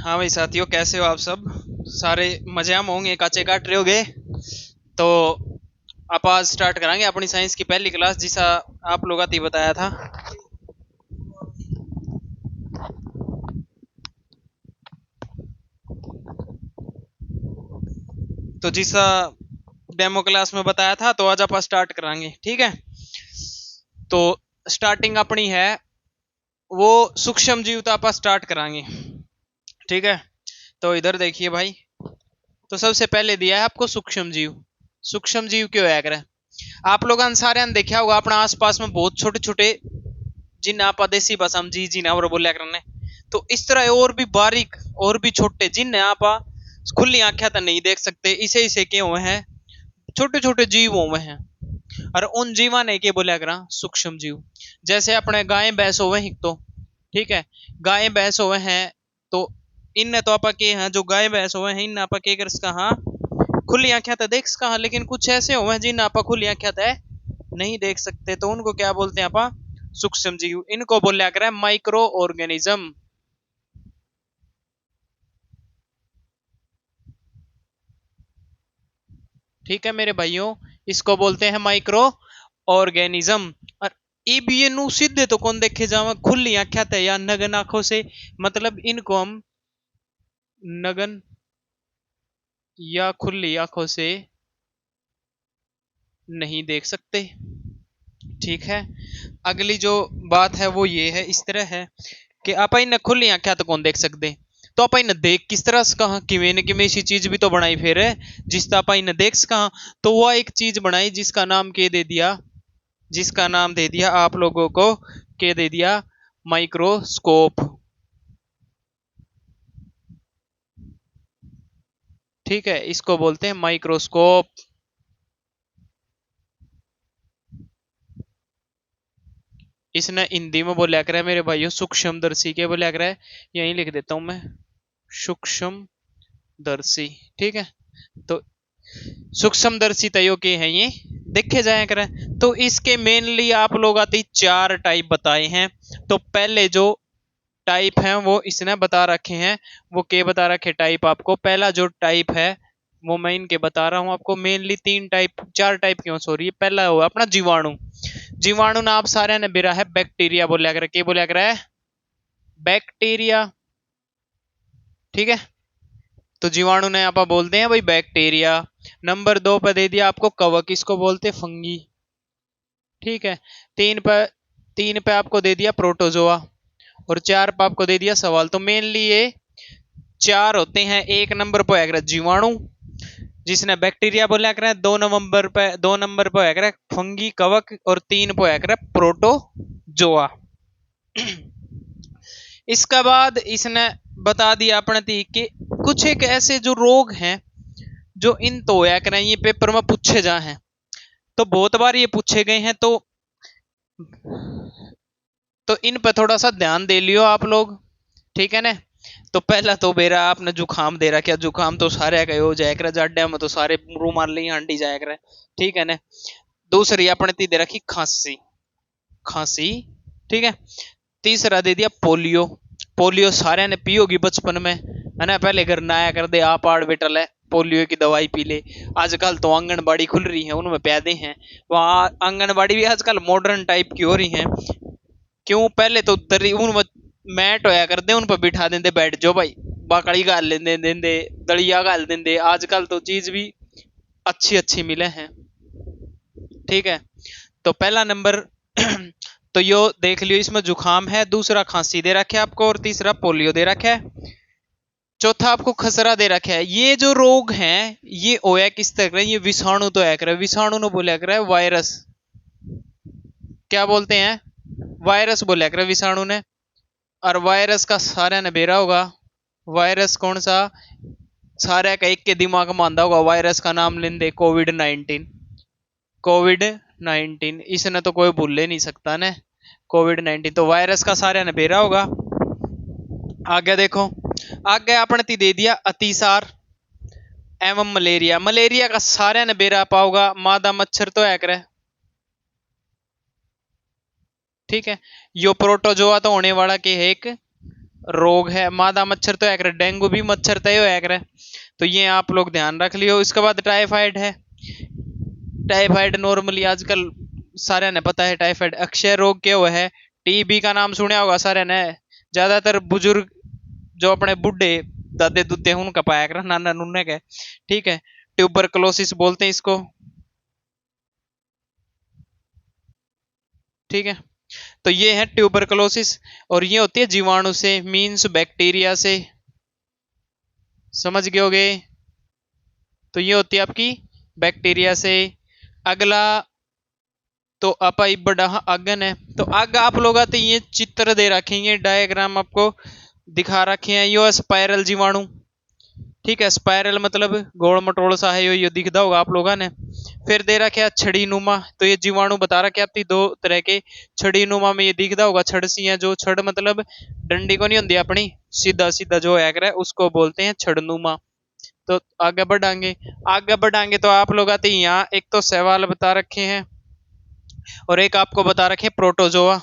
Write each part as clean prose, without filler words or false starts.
हाँ भाई साथियों, कैसे हो आप सब? सारे मजे में होंगे, काचे काट रहे होगे। तो आप आज स्टार्ट कराएंगे अपनी साइंस की पहली क्लास, जिसा आप लोग आती बताया था। तो जिसा डेमो क्लास में बताया था, तो आज आप स्टार्ट कराएंगे, ठीक है? तो स्टार्टिंग अपनी है वो सूक्ष्म जीव, तो आप स्टार्ट कराएंगे, ठीक है? तो इधर देखिए भाई, तो सबसे पहले दिया है आपको सूक्ष्म जीव। सूक्ष्म जीव क्यों है करे? आप लोगों ने सारे ने देखा होगा अपना आसपास में बहुत छोटे छोटे, जिन आप देसी भाषा में जी जिन और बोलिया करने, तो इस तरह और भी बारीक और भी छोटे जिन आप खुली आंखें तो नहीं देख सकते, इसे इसे के हुए हैं, छोटे छोटे जीव हुए हैं। और उन जीवा ने के बोलिया करा सूक्ष्म जीव। जैसे अपने गाय भैंस हुए हैं, तो ठीक है, गाय भैंस हुए हैं, तो इन तो आप के हैं जो गाय भैंस हुए हैं, इन आप के कर कहा खुली आंखें तो देख कहा, लेकिन कुछ ऐसे हुए हैं जिन आप खुली आंखें नहीं देख सकते, तो उनको क्या बोलते हैं आप? सूक्ष्म जीव। इनको बोलिया करें माइक्रो ऑर्गेनिज्म। ठीक है मेरे भाइयों, इसको बोलते हैं माइक्रो ऑर्गेनिज्म। और अब ये नु सीधे तो कौन देखे जावा खुली आंखें या नगन आंखों से, मतलब इनको हम नगन या खुली आंखों से नहीं देख सकते, ठीक है? अगली जो बात है वो ये है, इस तरह है कि आप इन खुली आंखें तो कौन देख सकते, तो आप इन देख किस तरह से कहा कि मैंने कि मैं इसी चीज भी तो बनाई फिर है जिस आप इन देख कहा। तो वह एक चीज बनाई जिसका नाम के दे दिया, जिसका नाम दे दिया आप लोगों को, के दे दिया माइक्रोस्कोप। ठीक है, इसको बोलते हैं माइक्रोस्कोप। इसने हिंदी में बोला कर मेरे भाइयों सूक्ष्मदर्शी के बोला कर, यही लिख देता हूं मैं, सूक्ष्म दर्शी। ठीक है, तो सूक्ष्मदर्शी तयो के हैं ये, देखे जाया करें। तो इसके मेनली आप लोग आती चार टाइप बताए हैं। तो पहले जो टाइप है वो इसने बता रखे हैं, वो के बता रखे टाइप आपको। पहला जो टाइप है वो मैं इनके बता रहा हूं आपको, मेनली तीन टाइप, चार टाइप क्यों सॉरी, पहला हुआ अपना जीवाणु। जीवाणु ना आप सारे ने बेरा है बैक्टीरिया बोलिया करे, के बोलिया करे? बैक्टीरिया। ठीक है, तो जीवाणु ने आप बोलते हैं भाई बैक्टीरिया। नंबर दो पर दे दिया आपको कवक, इसको बोलते फंगी। ठीक है, तीन पे आपको दे दिया प्रोटोजोआ, और चार पे आपको दे दिया सवाल। तो मेनली ये चार होते हैं। एक नंबर पर आएगा जीवाणु, जिसने बैक्टीरिया बोला कर, दो नंबर पे आएगा फंगी कवक, और तीन पे आएगा प्रोटोजोआ। इसके बाद इसने बता दिया अपने थी कि कुछ एक ऐसे जो रोग हैं जो इन तो होया करें, ये पेपर में पूछे जा हैं, तो बहुत बार ये पूछे गए हैं। तो इन पर थोड़ा सा ध्यान दे लियो आप लोग, ठीक है ना? तो पहला तो मेरा आपने जुकाम दे रखा, जुकाम तो सारे का हो जाया करे, जाड्या में तो सारे रूमाल ली हांडी जाया करे, ठीक है ना? दूसरी अपने ती दे रखी खांसी, खांसी, ठीक है? तीसरा दे दिया पोलियो। पोलियो सारे ने पी होगी बचपन में, है ना? पहले घर ना आया कर दे आप आड़ बेटा ले पोलियो की दवाई पी ले। आजकल तो आंगनबाड़ी खुल रही है, उनमें प्यादे हैं, वहां आंगनबाड़ी भी आजकल मॉडर्न टाइप की हो रही है। क्यों? पहले तो दरी उन मैट होया करते उन पर बिठा देंगे, बैठ जाओ भाई, बाकड़ी गाल लेंदे देंदे, दलिया गाल देंदे। आजकल तो चीज भी अच्छी अच्छी मिले हैं, ठीक है? तो पहला नंबर तो यो देख लियो, इसमें जुकाम है, दूसरा खांसी दे रखे आपको, और तीसरा पोलियो दे रखा है, चौथा आपको खसरा दे रखा है। ये जो रोग हैं ये होया किस तरह, ये विषाणु तो है, विषाणु ने बोला कर वायरस, क्या बोलते हैं? वायरस बोला कर विषाणु ने। और वायरस का सारा ने बेरा होगा, वायरस कौन सा? सारे का एक के दिमाग में आंदा होगा, वायरस का नाम लेंदे कोविड 19। कोविड 19 इसने तो कोई भूल नहीं सकता ने, कोविड 19 तो वायरस का सारे ने बेरा होगा। आगे देखो, आगे आपने ती दे दिया अतिसार एवं मलेरिया। मलेरिया का सारे ने बेरा पाओगा, मादा मच्छर तो है करे, ठीक है? यो प्रोटोजोआ तो होने वाला के है एक रोग है, मादा मच्छर तो एक रहा, डेंगू भी मच्छर तय हो एक रहा। तो ये आप लोग ध्यान रख लियो। इसके बाद टाइफाइड है। टाइफाइड नॉर्मली आजकल सारे ने पता है, टाइफाइड अक्षय रोग क्या हुआ है। टीबी का नाम सुना होगा सारे ने, ज्यादातर बुजुर्ग जो अपने बुढ़े दादे दुद्दे हैं उनका पाया कर, नाना नुन्ने के। ठीक है, ट्यूबरकुलोसिस बोलते हैं इसको। ठीक है, तो ये है ट्यूबरकुलोसिस। और ये होती है जीवाणु से, मीन्स बैक्टीरिया से। समझ गए होगे। तो ये होती है आपकी बैक्टीरिया से। अगला तो अपाई बड़ा अगन है। तो आग आप लोग आते ये चित्र दे रखेंगे, डायग्राम आपको दिखा रखे हैं। यो स्पाइरल जीवाणु। ठीक है, स्पाइरल मतलब गोल मटोल सा है, यो दिखता होगा आप लोगों ने। फिर दे रखे है छड़ी नुमा। तो ये जीवाणु बता रखे आपकी दो तरह के। छड़ी नुमा में ये दिखता होगा, छड़ सी है जो, छड़ मतलब डंडी को नहीं होती अपनी, सीधा सीधा जो है उसको बोलते हैं छड़नुमा। तो आगे बढ़ाएंगे। आगे बढ़ाएंगे तो आप लोग आते यहाँ एक तो सवाल बता रखे हैं, और एक आपको बता रखे प्रोटोजोआ।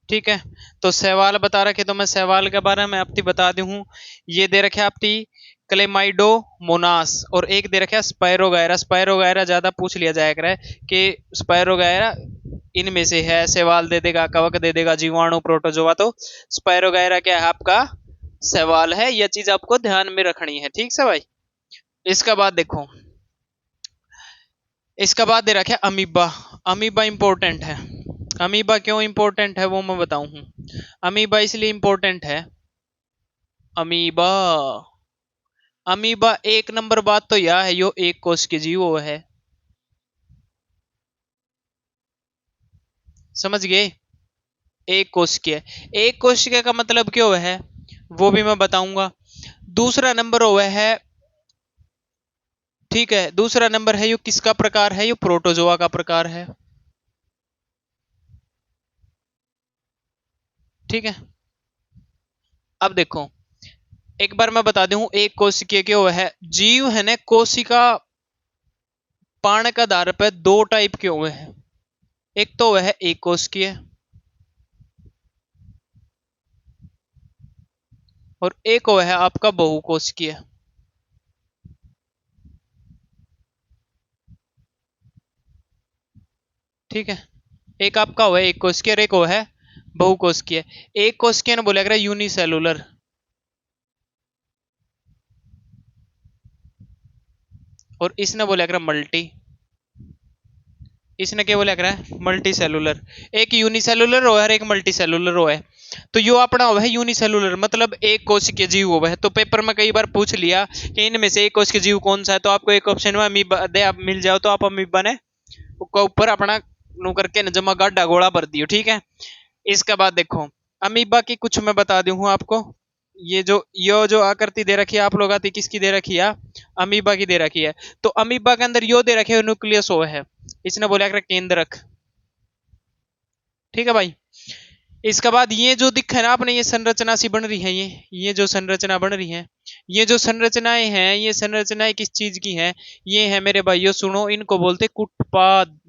ठीक है, तो सवाल बता रखे तो मैं सवाल के बारे में आपकी बता दूं। ये दे रखे आपकी क्लेमाइडो मोनास, और एक दे रखे स्पायरोगायरा। स्पायरोगायरा ज्यादा पूछ लिया जाया करे कि स्पायरोगायरा इनमें से है, सवाल दे देगा, कवक दे देगा, जीवाणु, प्रोटोजोआ। तो स्पायरोगायरा क्या है आपका सवाल है, यह चीज आपको ध्यान में रखनी है। ठीक है भाई। इसका बाद देखो, इसका बाद दे रखा है अमीबा। अमीबा इंपॉर्टेंट है। अमीबा क्यों इंपॉर्टेंट है वो मैं बताऊं। अमीबा इसलिए इंपॉर्टेंट है। अमीबा, अमीबा एक नंबर बात तो यह है, यो एक कोश के जीव है। समझ गए। एक कोशिका। एक कोशिका का मतलब क्या है वो भी मैं बताऊंगा। दूसरा नंबर हुआ है, ठीक है, दूसरा नंबर है, यो किसका प्रकार है, यो प्रोटोजोआ का प्रकार है। ठीक है, अब देखो एक बार मैं बता दूं, एक कोशिका क्या हुआ है, जीव है ना, कोशिका पाण का आधार पर दो टाइप के हुए हैं। एक तो वह है एक कोशिकीय, और एक वह है आपका बहुकोशिकीय। ठीक है, एक आपका हुआ है एक कोशिकीय, और एक वो है बहुकोशिकीय। एक कोशिकीय ने बोला यूनिसेलुलर, और इसने बोला मल्टी। इसने क्या बोला मल्टी सेलुलर। एक यूनिसेलुलर हो है, एक मल्टी सेलुलर हो है। तो यो अपना हो है यूनिसेलुलर, मतलब एक कोशिकीय जीव हो है। तो पेपर में कई बार पूछ लिया कि इनमें से एक कोशिकीय जीव कौन सा है, तो आपको एक ऑप्शन में अमीबा दे आप मिल जाओ, तो आप अमीबा ने ऊपर अपना नु करके न जमा गाढ़ा गोला भर दियो। ठीक है, इसके बाद देखो अमीबा की कुछ मैं बता दूं आपको। ये जो आकृति दे रखी है आप लोग आती किसकी दे रखी है, अमीबा की दे रखी है। तो अमीबा के अंदर यो दे रखे है न्यूक्लियस हो है, इसने बोला केंद्रक। ठीक है भाई। इसके बाद ये जो दिख है ना आपने, ये संरचना सी बन रही है, ये जो संरचना बन रही है, ये जो संरचनाएं हैं, ये संरचनाएं किस चीज की हैं, ये है मेरे भाइयों सुनो, इनको बोलते कुटपाद।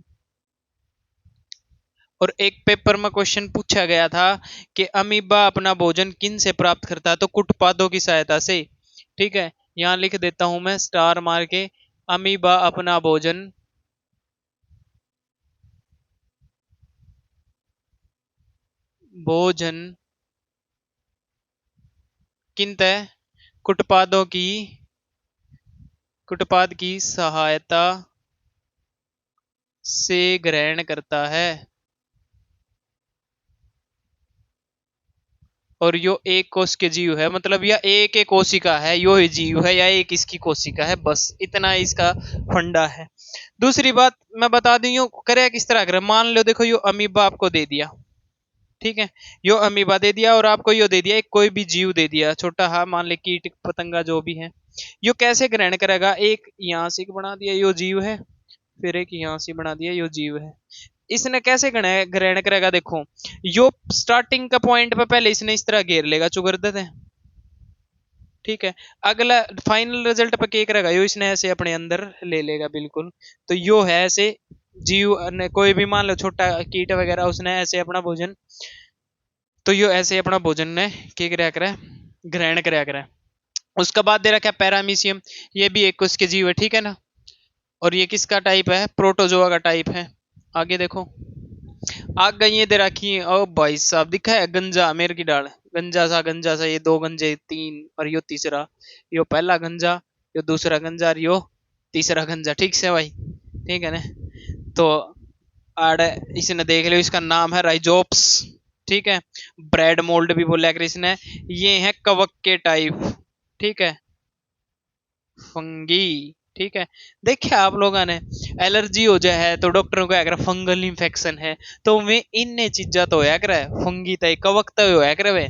और एक पेपर में क्वेश्चन पूछा गया था कि अमीबा अपना भोजन किन से प्राप्त करता है, तो कुटपादों की सहायता से। ठीक है, यहां लिख देता हूं मैं स्टार मार के, अमीबा अपना भोजन भोजन किंतः कुटपादों की, कुटपाद की सहायता से ग्रहण करता है। और यो एक कोश के जीव है, मतलब या एक एक कोशिका है, यो ही जीव है, या एक इसकी कोशिका है, बस इतना इसका फंडा है। दूसरी बात मैं बता दूं, यो करे किस तरह करे, मान लो देखो यो अमीबा आपको दे दिया। ठीक है, यो अमीबा दे दिया, और आपको यो दे दिया एक कोई भी जीव दे दिया छोटा, हाँ मान ले कीट पतंगा जो भी है। यो कैसे ग्रहण करेगा, एक यहाँ से बना दिया यो जीव है, फिर एक यहाँ से बना दिया यो जीव है। इसने कैसे ग्रहण करेगा देखो, यो स्टार्टिंग का पॉइंट पे पहले इसने इस तरह घेर लेगा, चुगरदत है। ठीक है, अगला फाइनल रिजल्ट पे क्या करेगा, यो इसने ऐसे अपने अंदर ले लेगा बिल्कुल। तो यो है ऐसे जीव, कोई भी मान लो छोटा कीट वगैरह, उसने ऐसे अपना भोजन तो यो ऐसे अपना भोजन ने क्या कराया करे, ग्रहण कराया करे। उसके बाद दे रखा है पैरामीशियम, ये भी एक उसके जीव है, ठीक है ना। और ये किसका टाइप है, प्रोटोजोआ का टाइप है। आगे देखो, आगे ये दे रखी है, ओ भाई साहब दिखा है गंजा मेर की डाल, गंजा सा, ये दो गंजे तीन, और यो तीसरा, यो पहला गंजा, यो दूसरा गंजा, और यो तीसरा गंजा, ठीक से भाई, ठीक है ना। तो आड़ इसने देख लियो, इसका नाम है राइजोप्स, ठीक है। ब्रेड मोल्ड भी बोला है इसने। ये है कवक के टाइप, ठीक है, फंगी, ठीक है। देखिए आप लोगों ने एलर्जी हो जाए है तो डॉक्टर को अगर फंगल इन्फेक्शन है तो वे इन चीजा तो होया करे, फंगी तय कवक तो होया करे वे,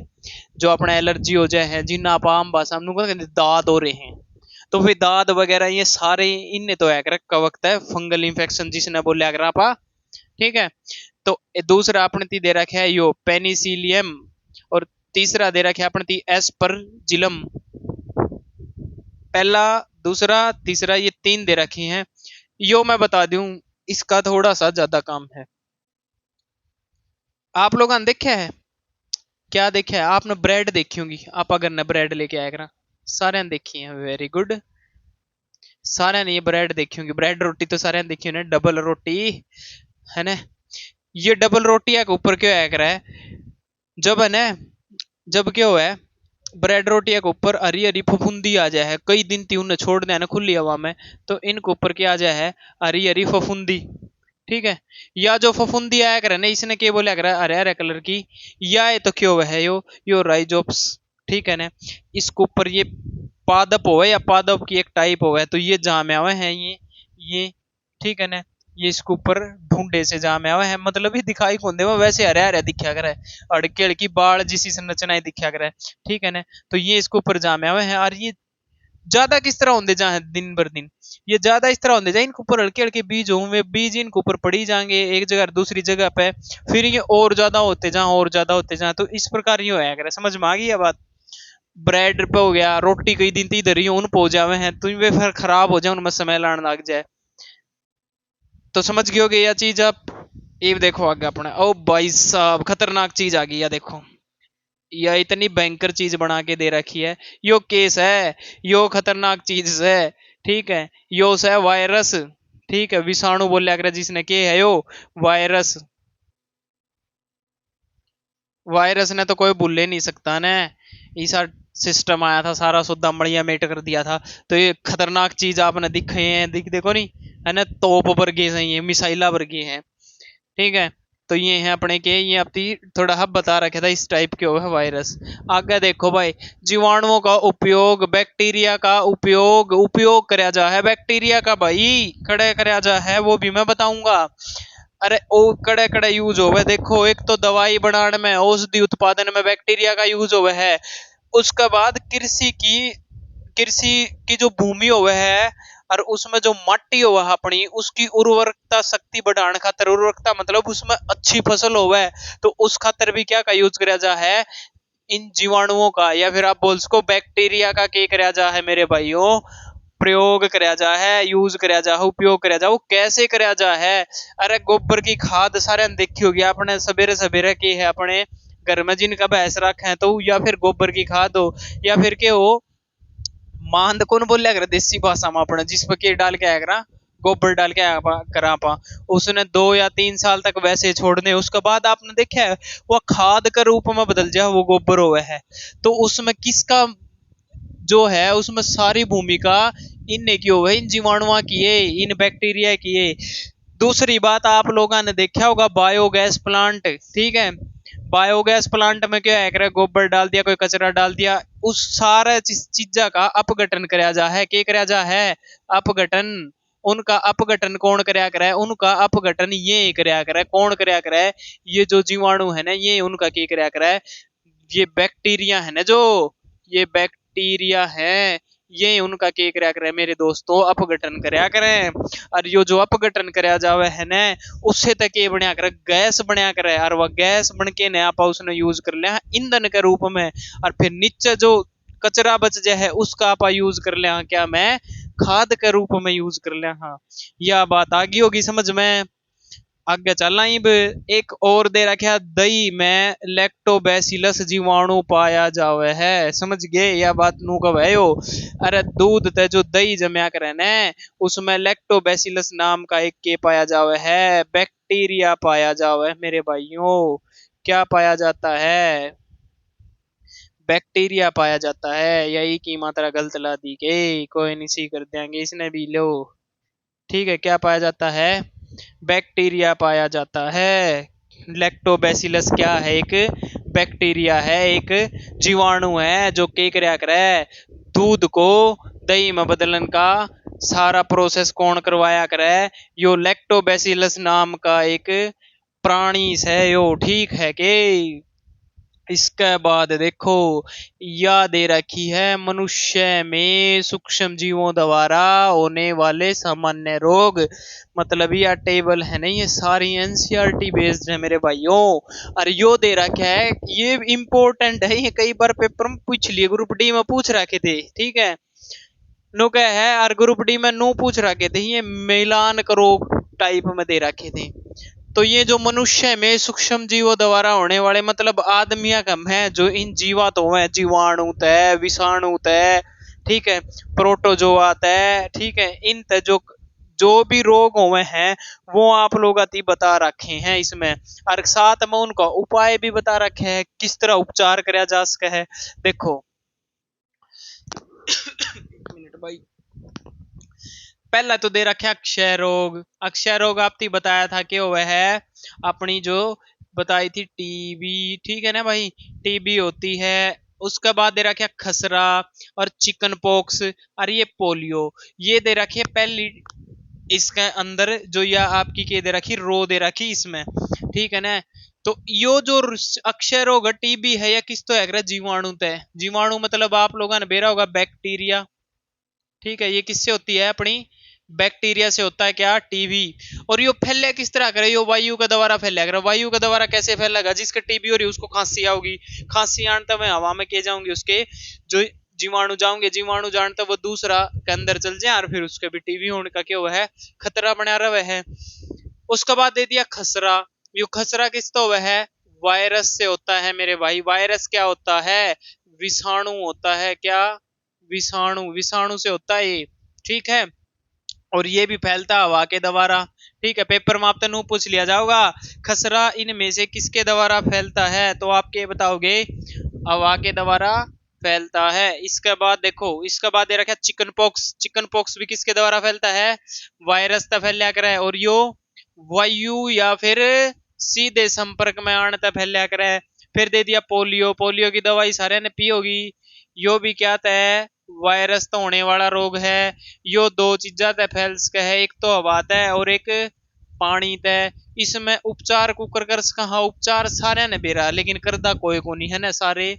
जो अपना एलर्जी हो जाए है, जिन्ना आप आम भाषा में कहते दाद हो रहे हैं, तो फिर दाद वगैरह ये सारे इन तो होया करे कवक तय फंगल इन्फेक्शन जिसने बोले अगर आप, ठीक है। तो दूसरा अपने ती दे रखा है यो पेनिसिलियम, और तीसरा दे रखा है अपने ती एस्परजिलम, पहला दूसरा तीसरा ये तीन दे रखी हैं। यो मैं बता दूं, इसका थोड़ा सा ज्यादा काम है। आप लोगों ने देखा है, क्या देखा है आपने, ब्रेड देखी होंगी, आप अगर ने ब्रेड लेके आया करा, सारे ने देखी है, वेरी गुड, सारे ने ये ब्रेड देखी होंगी, ब्रेड रोटी तो सारे ने देखी होंगी, डबल रोटी है ना। ये डबल रोटी के ऊपर क्यों आया करा है, जब है ना, जब क्या हुआ है, ब्रेड रोटी के ऊपर हरी हरी फफूंदी आ जाए है, कई दिन ती उन्हें छोड़ देना खुली हवा में, तो इनके ऊपर क्या आ जाए है, हरी हरी फफूंदी, ठीक है। या जो फफूंदी आया करे ना, इसने क्या बोला करे हरे हरे कलर की, या ये तो क्यों है यो राइजोप्स, ठीक है ना। इसके ऊपर ये पादप हो या पादप की एक टाइप हो, तो ये जामे हुए हैं ये, ठीक है ना। ये इसके ऊपर ढूंढे से जामे हुए हैं, मतलब ही दिखाई कौन दे वैसे हरे हरे दिखा करे, अड़के अड़की बाढ़ जिसी संरचनाएं दिखा करे, ठीक है ना। तो ये इसके ऊपर जामे हुए हैं, और ये ज्यादा किस तरह होंगे जहाँ दिन भर दिन, ये ज्यादा इस तरह होंगे जहाँ इनके ऊपर हल्के हल्के बीज हों, वे बीज इनके ऊपर पड़ी जाएंगे एक जगह दूसरी जगह पे, फिर ये और ज्यादा होते जहाँ और ज्यादा होते जहाँ, तो इस प्रकार ये होया करे, समझ में आ गई है बात। ब्रेड पे हो गया, रोटी कई दिन इधर ही उन पो जावे हैं, तो वे फिर खराब हो जाए, उनमें समय लाने लग जाए, तो समझ गए होगे यह चीज आप। ये देखो आगे अपना, ओ भाई साहब खतरनाक चीज आ गई है, देखो यह इतनी भयंकर चीज बना के दे रखी है, यो केस है, यो खतरनाक चीज है, ठीक है। यो है वायरस, ठीक है, विषाणु बोले अगर जिसने के है यो वायरस, वायरस ने तो कोई भूल ही नहीं सकता ने, ऐसा सिस्टम आया था सारा सुद्धा मड़िया मेट कर दिया था। तो ये खतरनाक चीज आपने दिखे हैं, देखो नहीं है ना, तोप वर्गी है, ये मिसाइला वर्गी है, ठीक है। तो ये है अपने के, ये अपनी थोड़ा हब बता रखा था इस टाइप के है वायरस। आगे देखो भाई, जीवाणुओं का उपयोग, बैक्टीरिया का उपयोग कराया जा है, बैक्टीरिया का भाई खड़े कराया जा है, वो भी मैं बताऊंगा। अरे ओ कड़े कड़े यूज होवे, देखो एक तो दवाई बनाने में, औषधि उत्पादन में बैक्टीरिया का यूज होवे है। उसके बाद कृषि की जो भूमि होवे है, और उसमें जो मट्टी होवे अपनी, उसकी उर्वरकता शक्ति बढ़ाने खातर, उर्वरकता मतलब उसमें अच्छी फसल होवे, तो उस खातर भी क्या का यूज करा जा है, इन जीवाणुओं का, या फिर आप बोल सको बैक्टीरिया का क्या करा जा है मेरे भाइयों, प्रयोग कराया जा है, यूज कराया जा है, उपयोग कराया जा। वो कैसे कराया जा है, अरे गोबर की खाद सारे ने देखी होगी आपने, सवेरे सवेरे की है अपने घर में जिनका भैंस रखे हैं, तो या फिर गोबर की खाद हो, या फिर के हो मांद कौन बोल लिया देसी भाषा में अपने, जिस पर के डाल के आया करा, गोबर डाल के करा पा, उसने 2 या 3 साल तक वैसे छोड़ने, उसके बाद आपने देखा है वो खाद के रूप में बदल जाए, वो गोबर हुआ है। तो उसमें किसका जो है, उसमें सारी भूमिका इन की हो, इन जीवाणुओं की है, इन बैक्टीरिया की है। दूसरी बात आप लोगों ने देखा होगा बायोगैस प्लांट, ठीक है। बायोगैस प्लांट में क्या है, गोबर डाल दिया, कोई कचरा डाल दिया, उस सारे चीजा का अपघटन कराया जा है, क्या कराया जा है, अपघटन। उनका अपघटन कौन कराया करे, उनका अपघटन ये कराया करे, कौन कराया करे, ये जो जीवाणु है ना, ये उनका क्या कराया करे, ये बैक्टीरिया है ना, जो ये बैक्टीरिया है, ये उनका क्या कराया करे मेरे दोस्तों, अपघटन कराया करें। और यो जो अपघटन कराया जावे है ना, उससे तक ये बनया करे, गैस बनया करे, और वह गैस बन के ने आप उसने यूज कर लिया ईंधन के रूप में, और फिर नीचे जो कचरा बच जाए है उसका आप यूज कर लिया, क्या मैं खाद के रूप में यूज कर लिया। हाँ, यह बात आ गई होगी समझ में। आगे चलना ही एक और दे रखा, दही में लैक्टोबैसिलस जीवाणु पाया जावे है। समझ गए या बात नू कब है यो। अरे दूध ते जो दही जमया करे ने उसमें लैक्टोबैसिलस नाम का एक के पाया जावे है, बैक्टीरिया पाया जावे मेरे भाइयों। क्या पाया जाता है? बैक्टीरिया पाया जाता है। यही की मात्रा गलत ला दी गई, कोई नहीं सी कर देंगे इसने भी लो। ठीक है, क्या पाया जाता है? बैक्टीरिया पाया जाता है। लैक्टोबैसिलस क्या है? एक बैक्टीरिया है, एक जीवाणु है जो के क्या करे, दूध को दही में बदलन का सारा प्रोसेस कौन करवाया करे? यो लैक्टोबैसिलस नाम का एक प्राणी है यो। ठीक है के? इसके बाद देखो, या दे रखी है मनुष्य में सूक्ष्म जीवों द्वारा होने वाले सामान्य रोग। मतलब यह टेबल है नहीं, ये सारी एनसीईआरटी बेस्ड है मेरे भाइयों। और यो दे रखा है, ये इंपॉर्टेंट है, ये कई बार पेपर में पूछ लिए, ग्रुप डी में पूछ रखे थे। ठीक है, नो क्या है, और ग्रुप डी में नो पूछ रखे थे, ये मिलान करो टाइप में दे रखे थे। तो ये जो मनुष्य में सूक्ष्म जीवों द्वारा होने वाले, मतलब आदमिया कम है जो इन जीवातों है, जीवाणु तय, विषाणु तय, ठीक है, प्रोटोजोआ तय, ठीक है, इन तय जो जो भी रोग हुए हैं वो आप लोग अति बता रखे हैं इसमें। और साथ में उनका उपाय भी बता रखे हैं, किस तरह उपचार किया जा सके है। देखो एक मिनट भाई, पहला तो दे रखे अक्षय रोग। अक्षय रोग आपने बताया था कि वह है अपनी जो बताई थी टीबी। ठीक है ना भाई, टीबी होती है। उसके बाद दे रखे खसरा और चिकन पॉक्स और ये पोलियो। ये दे रखी है पहली इसके अंदर जो या आपकी के दे रखी रो दे रखी इसमें। ठीक है ना, तो यो जो अक्षय रोग टीबी है या किस तो है जीवाणु तय। जीवाणु मतलब आप लोगों ने बेरा होगा बैक्टीरिया। ठीक है, ये किससे होती है? अपनी बैक्टीरिया से होता है क्या? टीबी। और यो फैले किस तरह करे? यो वायु का द्वारा फैलेगा। वायु का द्वारा कैसे फैलेगा? जिसके टीबी हो रही है उसको खांसी आओगी, खांसी आने में हवा में के जाऊंगी, उसके जो जीवाणु जाओगे, जीवाणु जानते वो दूसरा के अंदर चल जाए और फिर उसके भी टीबी होने का क्या हुआ है, खतरा बना रहा है। उसके बाद दे दिया खसरा। यो खसरा किस तो वह है? वायरस से होता है मेरे भाई। वायरस क्या होता है? विषाणु होता है। क्या? विषाणु। विषाणु से होता है ये। ठीक है, और ये भी फैलता है हवा के द्वारा। ठीक है, पेपर में आपसे नू पूछ लिया जाओगा खसरा इनमें से किसके द्वारा फैलता है, तो आप क्या बताओगे? हवा के द्वारा फैलता है। इसके बाद देखो, इसके बाद ये रखा चिकन पॉक्स। चिकन पॉक्स भी किसके द्वारा फैलता है? वायरस तक फैलिया करे। और यो वायु या फिर सीधे संपर्क में आने तक फैलिया करे। फिर दे दिया पोलियो। पोलियो की दवाई सारे ने पी होगी। यो भी क्या है? वायरस तो होने वाला रोग है। यो दो चीजा तय फैल सके है, एक तो हवा तय और एक पानी तय। इसमें उपचार कुकर कर सका। हाँ, उपचार सारे ने बेरा, लेकिन करदा कोई को नहीं है ना, सारे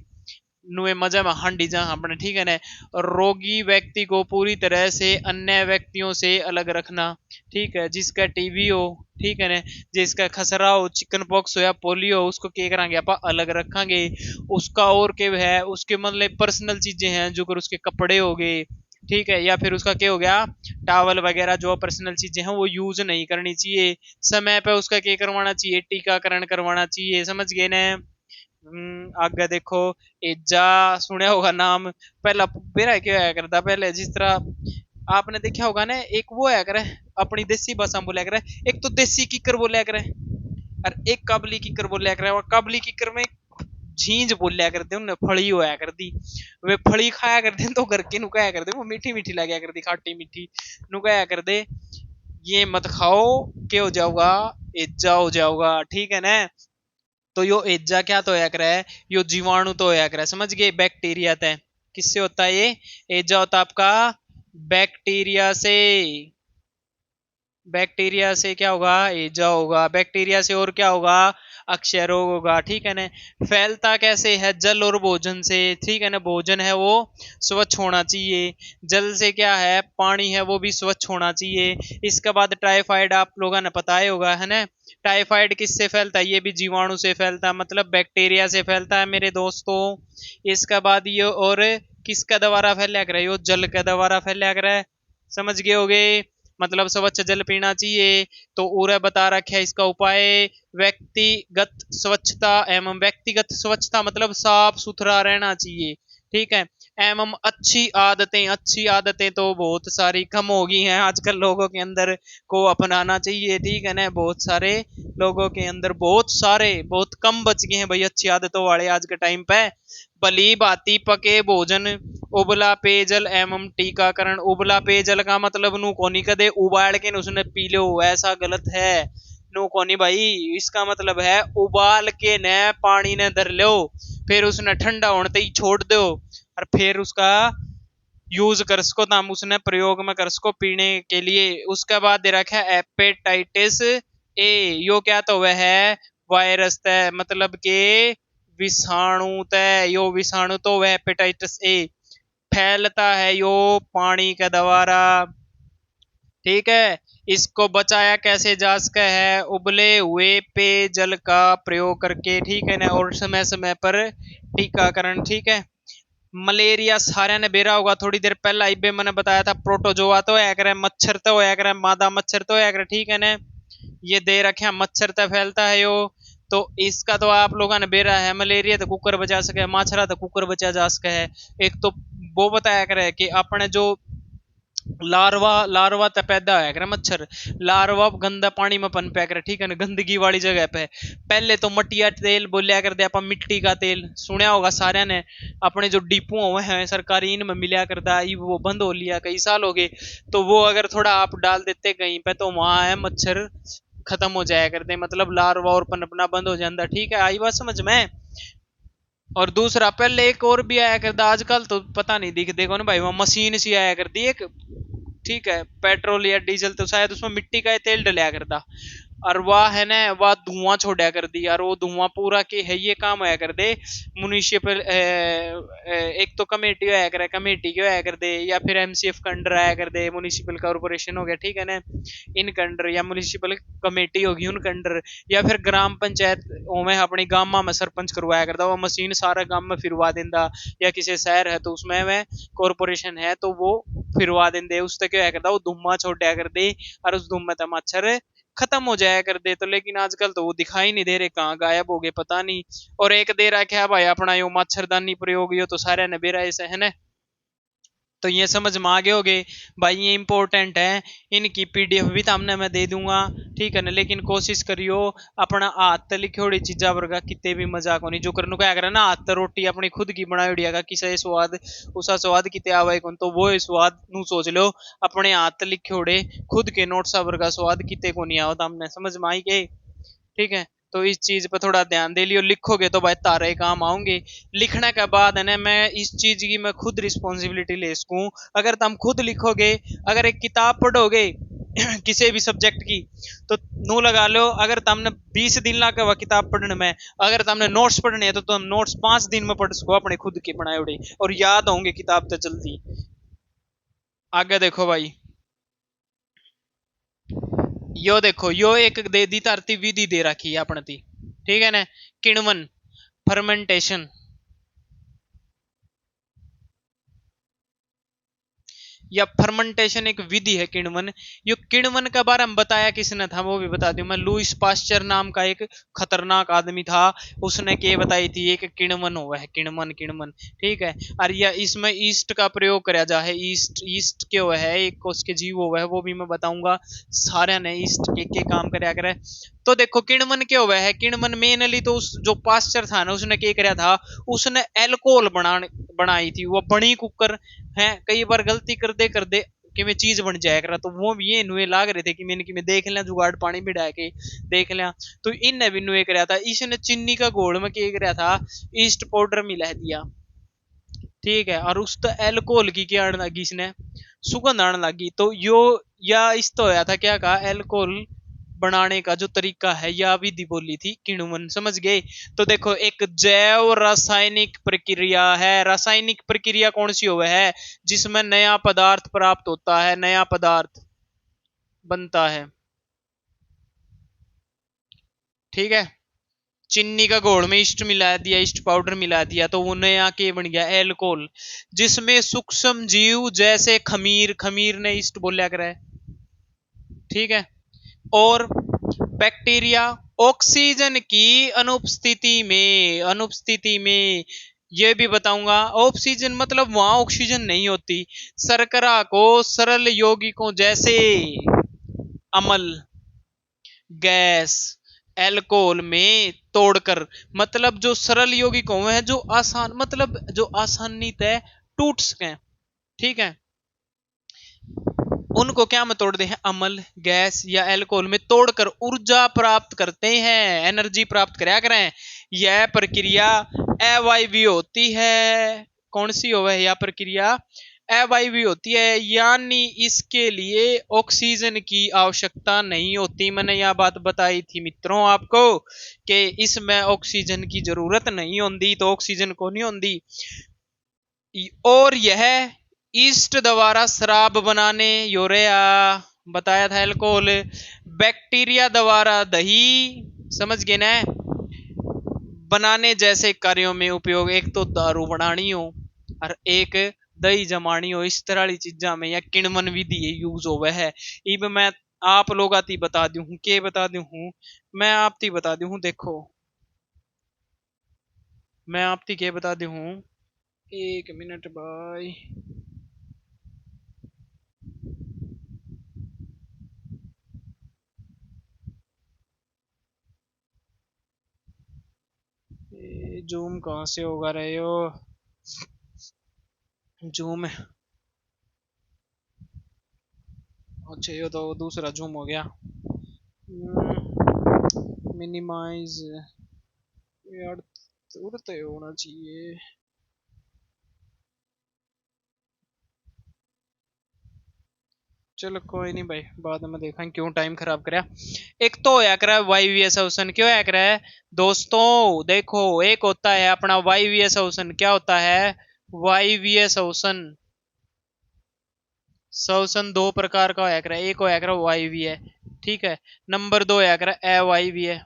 नुए मजा में हांडी जा अपने। ठीक है ना, रोगी व्यक्ति को पूरी तरह से अन्य व्यक्तियों से अलग रखना। ठीक है, जिसका टीबी हो, ठीक है ना, जिसका खसरा हो, चिकन पॉक्स हो या पोलियो हो, उसको क्या करांगे आप? अलग रखेंगे। उसका और क्या है? उसके मतलब पर्सनल चीजें हैं जो कर उसके कपड़े हो गए, ठीक है, या फिर उसका क्या हो गया, टावल वगैरह जो पर्सनल चीजें हैं वो यूज नहीं करनी चाहिए। समय पे उसका क्या करवाना चाहिए? टीकाकरण करवाना चाहिए। समझ गए ना? आगे देखो, एजा सुने होगा नाम। पहला मेरा क्या होया करता पहले, जिस तरह आपने देखा होगा ना, एक वो है करे अपनी देसी भाषा में बोला करे, एक तो देसी किकर बोला करे और एक काबली किकर बोला करे। और काबली किकर में झींझ बोलिया करते उन्हें फड़ी होया करती। वे फड़ी खाया करते तो घर के नुकाया करते, वो मीठी मीठी लगा करती, खाटी मीठी नुकाया करते। ये मत खाओ, क्या हो जाओगा? एजा हो जाओगा। ठीक है ना, तो यो एजा क्या तो होया करे है? यो जीवाणु तो होया करे। समझ गए? बैक्टीरिया तय किससे होता है ये? एजा होता आपका बैक्टीरिया से। बैक्टीरिया से क्या होगा? एजा होगा बैक्टीरिया से। और क्या होगा? अक्षय रोग होगा। ठीक है ना, फैलता कैसे है? जल और भोजन से। ठीक है ना, भोजन है वो स्वच्छ होना चाहिए, जल से क्या है, पानी है वो भी स्वच्छ होना चाहिए। इसके बाद टाइफाइड आप लोगों ने पता ही होगा, है ना? टाइफाइड किससे फैलता है? ये भी जीवाणु से फैलता है, मतलब बैक्टीरिया से फैलता है मेरे दोस्तों। इसके बाद ये और किसका द्वारा फैलिया करे? यो जल के द्वारा फैलिया करे। समझ गए होगे? मतलब स्वच्छ जल पीना चाहिए। तो उरे बता रखे है इसका उपाय, व्यक्तिगत स्वच्छता एवं व्यक्तिगत स्वच्छता मतलब साफ सुथरा रहना चाहिए, ठीक है। एवं अच्छी आदतें तो बहुत सारी कम हो गई हैं आजकल लोगों के अंदर, को अपनाना चाहिए, ठीक है ना। बहुत सारे लोगों के अंदर बहुत कम बच गए हैं भाई अच्छी आदतों वाले आज के टाइम पे। भली भांति पके भोजन, उबला पेयजल एवं टीकाकरण। उबला पेयजल का मतलब नू कोनी कदे उबाल के उसने पी लो, ऐसा गलत है। नो कोनी भाई, इसका मतलब है उबाल के न पानी ने धर लो, फिर उसने ठंडा होने ही छोड़ दो, और फिर उसका यूज कर सको, नाम उसने प्रयोग में कर सको पीने के लिए। उसके बाद दे रखा है हेपेटाइटिस ए। यो क्या तो वह है वायरस तय, मतलब के विषाणु तय, यो विषाणु तो वह हेपेटाइटिस ए फैलता है यो पानी के द्वारा, ठीक है। इसको बचाया कैसे जा सकता है, उबले हुए पेयजल का प्रयोग करके, ठीक है ना, और समय समय पर टीकाकरण, ठीक है। मलेरिया सारे ने बेरा होगा थोड़ी देर पहला इबे मैंने बताया था, प्रोटोजोआ तो है करे, मच्छर तो है करे, मादा मच्छर तो है करे, ठीक है ना। ये दे रखे हैं मच्छर तो फैलता है यो, तो इसका तो आप लोगों ने बेरा है, मलेरिया तो कुकर बचा सके, माछरा तो कुकर बचा जा सके है। एक तो वो बताया करे कि अपने जो लार्वा लार्वा तो पैदा होया करे मच्छर, लार्वा गंदा पानी में पनपया करे, ठीक है ना, गंदगी वाली जगह पे। पहले तो मटिया तेल बोलिया करते अपन, मिट्टी का तेल सुना होगा सारे ने, अपने जो डिपो हुए हैं सरकारी इनमें मिला करता है, वो बंद हो लिया कई साल हो गए। तो वो अगर थोड़ा आप डाल देते कहीं पे तो वहां है मच्छर खत्म हो जाया करते, मतलब लार्वा और पनपना बंद हो जाता, ठीक है, आई बात समझ में। और दूसरा पहले एक और भी आया करता, आजकल तो पता नहीं दिख, देखो ना भाई वहां मशीन सी आया करती एक, ठीक है, पेट्रोल या डीजल तो शायद उसमें मिट्टी का तेल डलाया करता, और वह है ना वह धुआं छोड़ा कर दी यार, वो धुआं पूरा के है ये काम होया कर दे म्युनिसिपल, एक तो कमेटी होया करे, कमेटी के होया कर दे, या फिर एमसीएफ का अंडर आया कर दे, म्युनिसिपल कॉर्पोरेशन हो गया, ठीक है ना, इनके अंडर, या म्युनिसिपल कमेटी होगी उनके अंडर, या फिर ग्राम पंचायत में अपनी गाँव में सरपंच करवाया करता, वो मशीन सारा गाँव में फिरवा देंदा, या किसी शहर है तो उसमें वह कॉर्पोरेशन है तो वो फिरवा देंदे, उससे क्या करता वो धुआं छोड़ा कर दे, और उस धुआं में मच्छर खत्म हो जाया कर दे। तो लेकिन आजकल तो वो दिखाई नहीं दे रहे, कहाँ गायब हो गए पता नहीं। और एक दे रहा क्या भाई अपना यो मच्छरदानी प्रयोग यो तो सारे ने बेरा ऐसे है ना। तो ये समझ में आगे होगे भाई, ये इंपॉर्टेंट है, इनकी पीडीएफ भी सामने मैं दे दूंगा, ठीक है ना। लेकिन कोशिश करियो अपना हाथ लिखोड़ी चीजा वर्गा कितने भी मजाक होनी, जो करने क्या करे ना, हाथ रोटी अपनी खुद की बनाई उड़िया किसे स्वाद उसा स्वाद कितने आवे कौन, तो वो स्वाद नू सोच लो, अपने हाथ लिखोड़े खुद के नोट सा वर्गा स्वाद कितने को नहीं आओ, हमने समझ में आई गई, ठीक है। तो इस चीज पर थोड़ा ध्यान दे लियो, लिखोगे तो भाई तारे काम आऊंगे। लिखने के बाद है ना मैं इस चीज की मैं खुद रिस्पॉन्सिबिलिटी ले सकूं, अगर तुम खुद लिखोगे, अगर एक किताब पढ़ोगे किसी भी सब्जेक्ट की, तो नू लगा लो अगर तुमने 20 दिन लगा हुआ किताब पढ़ने में, अगर तुमने नोट्स पढ़ने हैं तो तुम नोट्स 5 दिन में पढ़ सको अपने खुद के बनाए उड़े, और याद होंगे किताब तो जल्दी। आगे देखो भाई, यो देखो यो एक दे दी धरती विधि दे रखी है अपने ती, ठीक है ना, किण्वन फर्मेंटेशन, या फर्मेंटेशन एक विधि है किण्वन। यो किण्वन के बारे में बताया किसने था वो भी बता दूं मैं, लुईस पास्चर नाम का एक खतरनाक आदमी था, उसने के बताई थी एक किण्वन हुआ है, किण्वन किण्वन, ठीक है। और यह इसमें ईस्ट का प्रयोग करा जा है, ईस्ट ईस्ट के हुआ है एक उसके जीव हुआ है वो भी मैं बताऊंगा, सारे ने ईस्ट के काम करया करे। तो देखो किण्वन क्या हुआ है, किण्वन मेनली तो उस जो पास्चर था ना उसने क्या कराया था, उसने एल्कोहल बनाई थी, वो बनी कुकर है, कई बार गलती कर दे कि मैं चीज बन जाया करा, तो वो भी ये नुए लाग रहे थे कि मैंने कि मैं देख लिया जुगाड़ पानी में डाल के देख लिया, तो इन भी नुए कराया था, इसने चीनी का घोल में क्या कराया था, ईस्ट पाउडर मिला दिया, ठीक है, और उस तो एल्कोहल की क्या आने लगी इसने, सुगंध आने लगी, तो यो या इस तो होया था क्या कहा, एल्कोहल बनाने का जो तरीका है या विधि बोली थी किण्वन, समझ गए। तो देखो एक जैव रासायनिक प्रक्रिया है, रासायनिक प्रक्रिया कौन सी हुआ है, जिसमें नया पदार्थ प्राप्त होता है, नया पदार्थ बनता है, ठीक है। चीनी का घोल में ईस्ट मिला दिया, ईस्ट पाउडर मिला दिया, तो वो नया के बन गया एल्कोहल, जिसमें सूक्ष्म जीव जैसे खमीर, खमीर ने ईस्ट बोलिया करे, ठीक है। और बैक्टीरिया ऑक्सीजन की अनुपस्थिति में ये भी बताऊंगा। ऑक्सीजन मतलब वहां ऑक्सीजन नहीं होती। शर्करा को सरल यौगिकों जैसे अम्ल, गैस, एल्कोहल में तोड़कर, मतलब जो सरल यौगिक हैं, जो आसान, मतलब जो आसानी तय टूट सके, ठीक है, उनको क्या में तोड़ते हैं, अम्ल, गैस या एल्कोहल में तोड़कर ऊर्जा प्राप्त करते हैं, एनर्जी प्राप्त करा करें। यह प्रक्रिया अवायवीय होती है। कौन सी हो यह प्रक्रिया? अवायवीय होती है, यानी इसके लिए ऑक्सीजन की आवश्यकता नहीं होती। मैंने यह बात बताई थी मित्रों आपको कि इसमें ऑक्सीजन की जरूरत नहीं होती, तो ऑक्सीजन को नहीं होती। और यह ईस्ट द्वारा शराब बनाने, यूरिया बताया था, अल्कोहल, बैक्टीरिया द्वारा दही, समझ गए ना, बनाने जैसे कार्यों में उपयोग, एक तो दारू बनानी हो और एक दही जमानी हो, इस तरह की चीजा में या किणवन विधि यूज हो वह है। इब मैं आप लोग आती बता दू हूँ, के बता दू हूँ, मैं आपती बता दू हूँ, देखो मैं आपती के बता दू हूँ, एक मिनट भाई। जूम कहाँ से होगा रहे हो, जूम, अच्छा ये तो दूसरा जूम हो गया, मिनिमाइज, यार उड़ते होना चाहिए। चलो कोई नहीं भाई, बाद में देखा क्यों टाइम खराब करा। एक तो होया करा वाईवीएस अवसन, क्यों होया करा है दोस्तों, देखो एक होता है अपना वाईवीएस अवसन, क्या होता है वाईवीएस अवसन, शोषण दो प्रकार का होया करा, एक होया करा वायवीय है, ठीक है, नंबर दो होया करा अवायवीय है।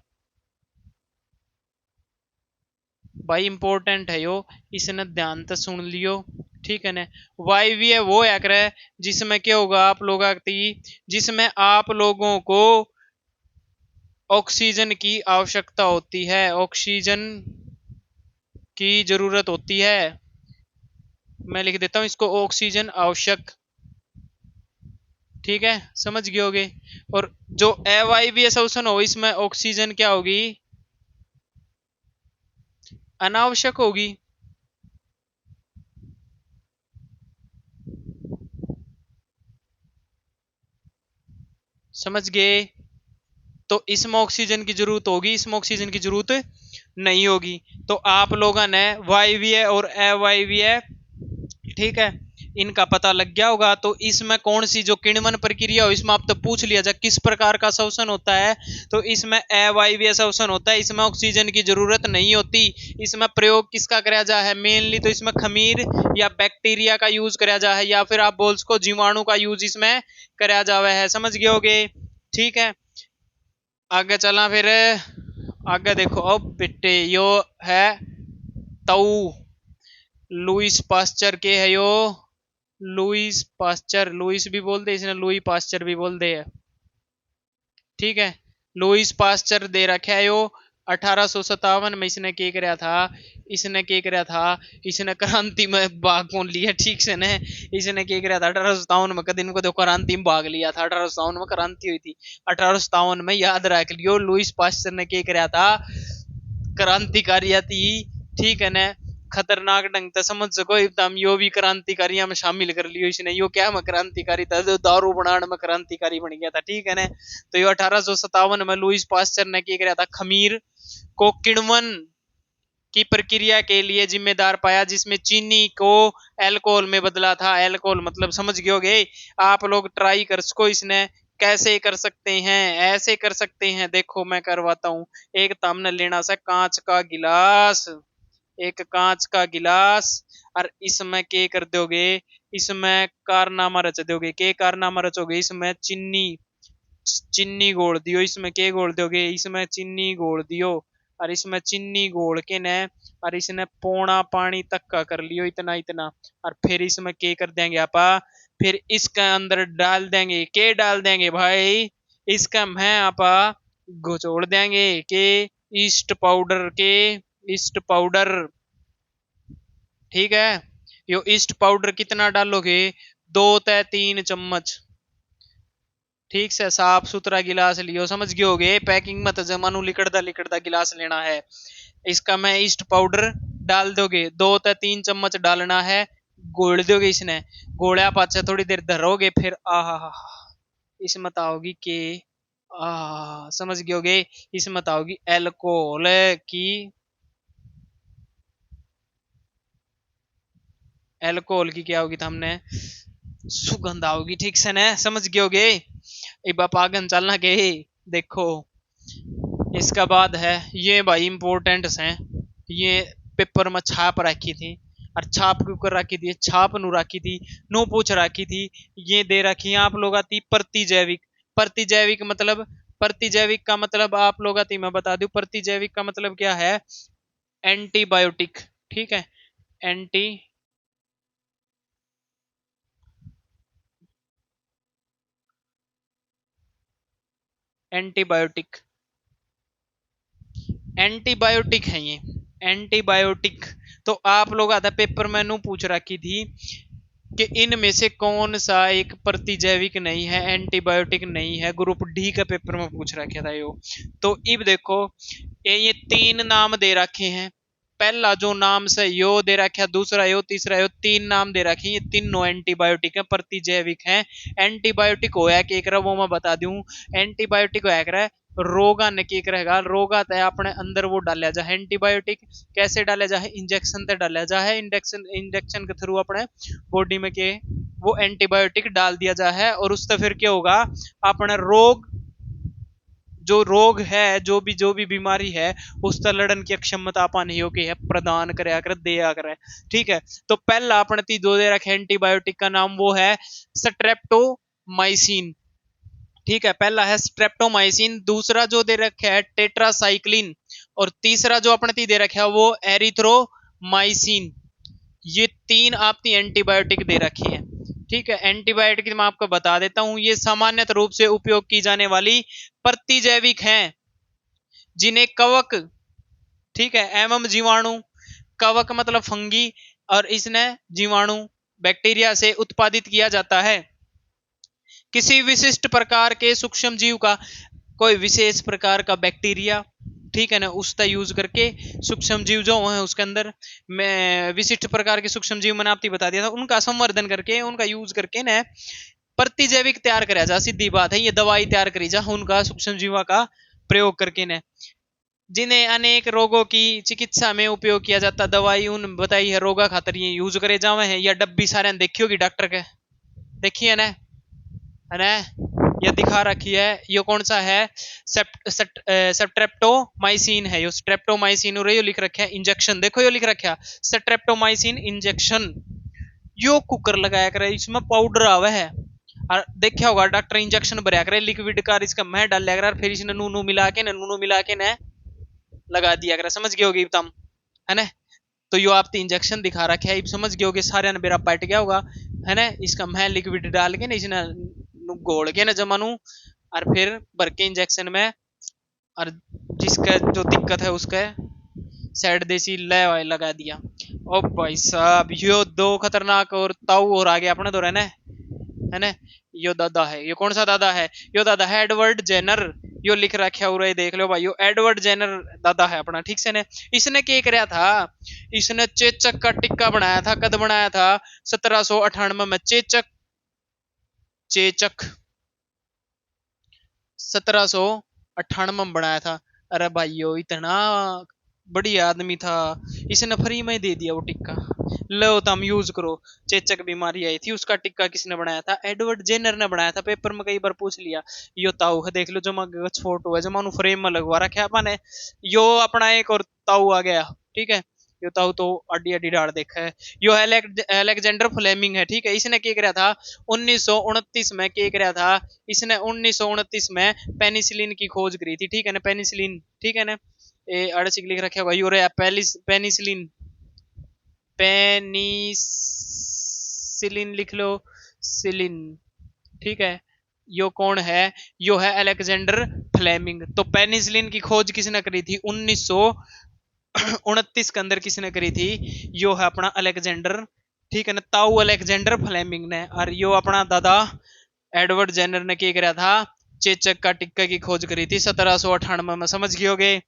भाई इंपॉर्टेंट है यो, इसने ध्यान से सुन लियो, ठीक है ना। वायवीय वो होया करा जिसमें क्या होगा आप लोग आती, जिसमें आप लोगों को ऑक्सीजन की आवश्यकता होती है, ऑक्सीजन की जरूरत होती है। मैं लिख देता हूं इसको, ऑक्सीजन आवश्यक, ठीक है, समझ गए होगे। और जो अवायवीय शोषण हो इसमें ऑक्सीजन क्या होगी, अनावश्यक होगी। समझ गए। तो इसमें ऑक्सीजन की जरूरत होगी, इसमें ऑक्सीजन की जरूरत नहीं होगी। तो आप लोगों ने वायवीय और अवायवीय, ठीक है, इनका पता लग गया होगा। तो इसमें कौन सी जो किण्वन प्रक्रिया हो, इसमें आप तो पूछ लिया जाए किस प्रकार का शोषण होता है, तो इसमें अवायवीय शोषण होता है, इसमें ऑक्सीजन की जरूरत नहीं होती। इसमें प्रयोग किसका कराया जा है मेनली, तो इसमें खमीर या बैक्टीरिया का यूज कराया जा है, या फिर आप बोल सको जीवाणु का यूज इसमें कराया जावा है, समझ गए होगे, ठीक है। आगे चला फिर, आगे देखो अब बेटे यो है तऊ, लुईस पास्चर के है यो, लुईस पास्चर, लुईस भी बोल दे इसने, लुई पास्चर भी बोल दे, ठीक है। लुईस पास्चर दे रखा है यो, 1857 में इसने क्या कराया था, इसने क्या कराया था, इसने क्रांति में भाग कौन लिया, ठीक से ने, इसने क्या कराया था 1857 में, कद इनको देखो क्रांति में भाग लिया था, 1857 में क्रांति हुई थी, 1857 में, याद रख लियो लुईस पास्चर ने क्या कराया था, क्रांतिकारी थी, ठीक है ना, खतरनाक ढंग से समझ सको, एकदम यो भी क्रांतिकारियों में शामिल कर लियो इसने, यो क्या में क्रांतिकारी था, जो दारू बनाने में क्रांतिकारी बन गया था, ठीक है ना। तो ये 1857 में लुईस पास्चर ने क्या किया था, खमीर को किण्वन की प्रक्रिया के लिए जिम्मेदार पाया, जिसमें चीनी को एल्कोहल में बदला था। एल्कोहल मतलब समझ गए होगे आप लोग, ट्राई कर सको इसने, कैसे कर सकते हैं, ऐसे कर सकते हैं, देखो मैं करवाता हूँ। एक तो हमने लेना सा कांच का गिलास, एक कांच का गिलास, और इसमें के कर दोगे, इसमें कारनामा रच दोगे, के कारनामा रचोगे, इसमें चीनी, चीनी घोल दियो, इसमें के घोल दोगे, इसमें चीनी घोल दियो, और इसमें चीनी घोल के न, और इसने पौना पानी तक का कर लियो, इतना इतना, और फिर इसमें के कर देंगे आपा, फिर इसके अंदर डाल देंगे, के डाल देंगे भाई, इसका मैं आपा घोचोड़ देंगे के ईस्ट पाउडर, ठीक है। यो ईस्ट पाउडर कितना डालोगे, 2 से 3 चम्मच, ठीक से साफ सुथरा गिलास लियो, समझ गए होगे, पैकिंग मत जमानू लिकड़दा लिकड़दा गिलास लेना है। इसका मैं ईस्ट पाउडर डाल दोगे, 2 से 3 चम्मच डालना है, घोल दोगे इसने, घोड़ा पाछे थोड़ी देर धरोगे, फिर आहा इसमें आओगी के समझ गए होगे, इसमें आओगी एल्कोहल की, एल्कोहल की क्या होगी, हमने सुगंध आओगी, ठीक से ना, समझ गए होगे। अब आप आगे चलना के देखो, इसका बाद है ये भाई इंपॉर्टेंट्स हैं, ये पेपर में छाप रखी थी, और छाप क्यों कर रखी थी, छाप नु रखी थी, नो पूछ रखी थी, ये दे रखी है आप लोग आती प्रतिजैविक, प्रतिजैविक मतलब, प्रतिजैविक का मतलब आप लोग आती मैं बता दूं, प्रतिजैविक का मतलब क्या है, एंटीबायोटिक, ठीक है, एंटी एंटीबायोटिक, एंटीबायोटिक है ये, एंटीबायोटिक। तो आप लोग आधा पेपर में नु पूछ रखी थी कि इनमें से कौन सा एक प्रतिजैविक नहीं है, एंटीबायोटिक नहीं है, ग्रुप डी का पेपर में पूछ रखा था यो। तो इब देखो ये 3 नाम दे रखे हैं, पहला जो नाम से यो दे रखा, दूसरा यो, तीसरा यो, 3 नाम दे रखे, ये तीनों एंटीबायोटिक है, प्रतिजैविक है। एंटीबायोटिक होया कि एक वो मैं बता दूं, एंटीबायोटिक होया कर रोगा ने की करेगा, रोगा तय अपने अंदर वो डाला जाए एंटीबायोटिक, कैसे डाला जाए, इंजेक्शन से डाला जाए, इंजेक्शन इंजेक्शन के थ्रू अपने बॉडी में के वो एंटीबायोटिक डाल दिया जाए, और उससे फिर क्या होगा, अपना रोग, जो रोग है, जो भी बीमारी है, उससे लड़न की क्षमता अपन ही होगी है, प्रदान करे कर दिया करे, ठीक है। तो पहला अपने ती दो दे रखे एंटीबायोटिक का नाम वो है स्ट्रेप्टोमाइसिन, ठीक है, पहला है स्ट्रेप्टोमाइसिन, दूसरा जो दे रखा है टेट्रासाइक्लिन, और तीसरा जो अपने ती दे रखा है वो एरिथ्रोमाइसिन। ये 3 आपकी एंटीबायोटिक दे रखी है, ठीक है। एंटीबायोटिक मैं आपको बता देता हूं, ये सामान्य रूप से उपयोग की जाने वाली प्रतिजैविक हैं, जिन्हें कवक, ठीक है, एवं जीवाणु, कवक मतलब फंगी, और इसने जीवाणु बैक्टीरिया से उत्पादित किया जाता है। किसी विशिष्ट प्रकार के सूक्ष्म जीव का, कोई विशेष प्रकार का बैक्टीरिया, ठीक है ना, उसका यूज करके सूक्ष्म जीव जो है उसके अंदर मैं विशिष्ट प्रकार के सूक्ष्म जीव मैंने आपको बता दिया था, उनका संवर्धन करके, उनका यूज करके ना प्रतिजैविक तैयार करा जा, सीधी बात है, ये दवाई तैयार करी जा उनका सूक्ष्म जीवा का प्रयोग करके न, जिन्हें अनेक रोगों की चिकित्सा में उपयोग किया जाता, दवाई उन बताई है रोगा खातर ये यूज करे जावे है, या डब्बी सारे देखी होगी डॉक्टर के, देखिए है ना, ये दिखा रखी है, ये कौन सा है, स्ट्रेप्टोमाइसिन है, यो स्ट्रेप्टोमाइसिन, और यो लिख रखा है इंजेक्शन, देखो यो लिख रखा है स्ट्रेप्टोमाइसिन इंजेक्शन, यो कुकर लगाया करे, इसमें पाउडर आवे है, और देखा होगा डॉक्टर इंजेक्शन भरया करे लिक्विड का, इसका मैं डाल लिया कर, फिर इसने नूनू मिला के नूनू मिला के न लगा दिया कर, समझ गए होगी तुम, है ना। तो यो आप इंजेक्शन दिखा रखे है, समझ गए होगे सारे ने बेरा पाट गया होगा, है ना, इसका मैं लिक्विड डाल के ना इसने घोल के ना जमानू, और फिर भर के इंजेक्शन में, और जिसका जो दिक्कत है उसका साइड देसी लगा दिया। ओ भाई साहब, यो 2 खतरनाक और ताऊ और आगे अपने तो रहना है ना। यो दादा है, यो कौन सा दादा है, यो दादा है एडवर्ड जेनर, यो लिख रखा हो रहा है, देख लो भाई, यो एडवर्ड जेनर दादा है अपना, ठीक से ने। इसने क्या कराया था, इसने चेचक का टिक्का बनाया था, कद बनाया था, 1798 में, चेचक, चेचक 1798 में बनाया था। अरे भाइयों, इतना बढ़िया आदमी था, इसने फ्री में दे दिया वो टिक्का, लो तुम यूज करो। चेचक बीमारी आई थी, उसका टिक्का किसने बनाया था, एडवर्ड जेनर ने बनाया था, पेपर में कई बार पूछ लिया। यो ताऊ है, देख लो, जमा फोटो है, जमा फ्रेम में लगवा रखा है अपने, यो अपना एक और ताऊ आ गया, ठीक है। यो ताऊ तो अड्डी अड्डी डाल देखा है। यो अलेक्जेंडर फ्लेमिंग है, ठीक है, इसने क्या करा था, 1929 में क्या करा था, इसने 1929 में पेनिसिलिन की खोज करी थी, ठीक है ना, पेनिसिलिन, ठीक है ना, ए अड़चिक लिख रखे भाई, और पेनिसिलिन, पेनिसिलिन लिख लो, सिलिन, ठीक है, यो कौन है? यो है अलेक्जेंडर फ्लेमिंग। तो पेनिसिलिन की खोज किसने करी थी? 1929 के अंदर किसने करी थी? यो है अपना अलेक्जेंडर, ठीक है ना, ताऊ अलेक्जेंडर फ्लेमिंग ने। और यो अपना दादा एडवर्ड जेनर ने क्या करा था? चेचक का टिक्का की खोज करी थी 1798 में। समझ गए होगे?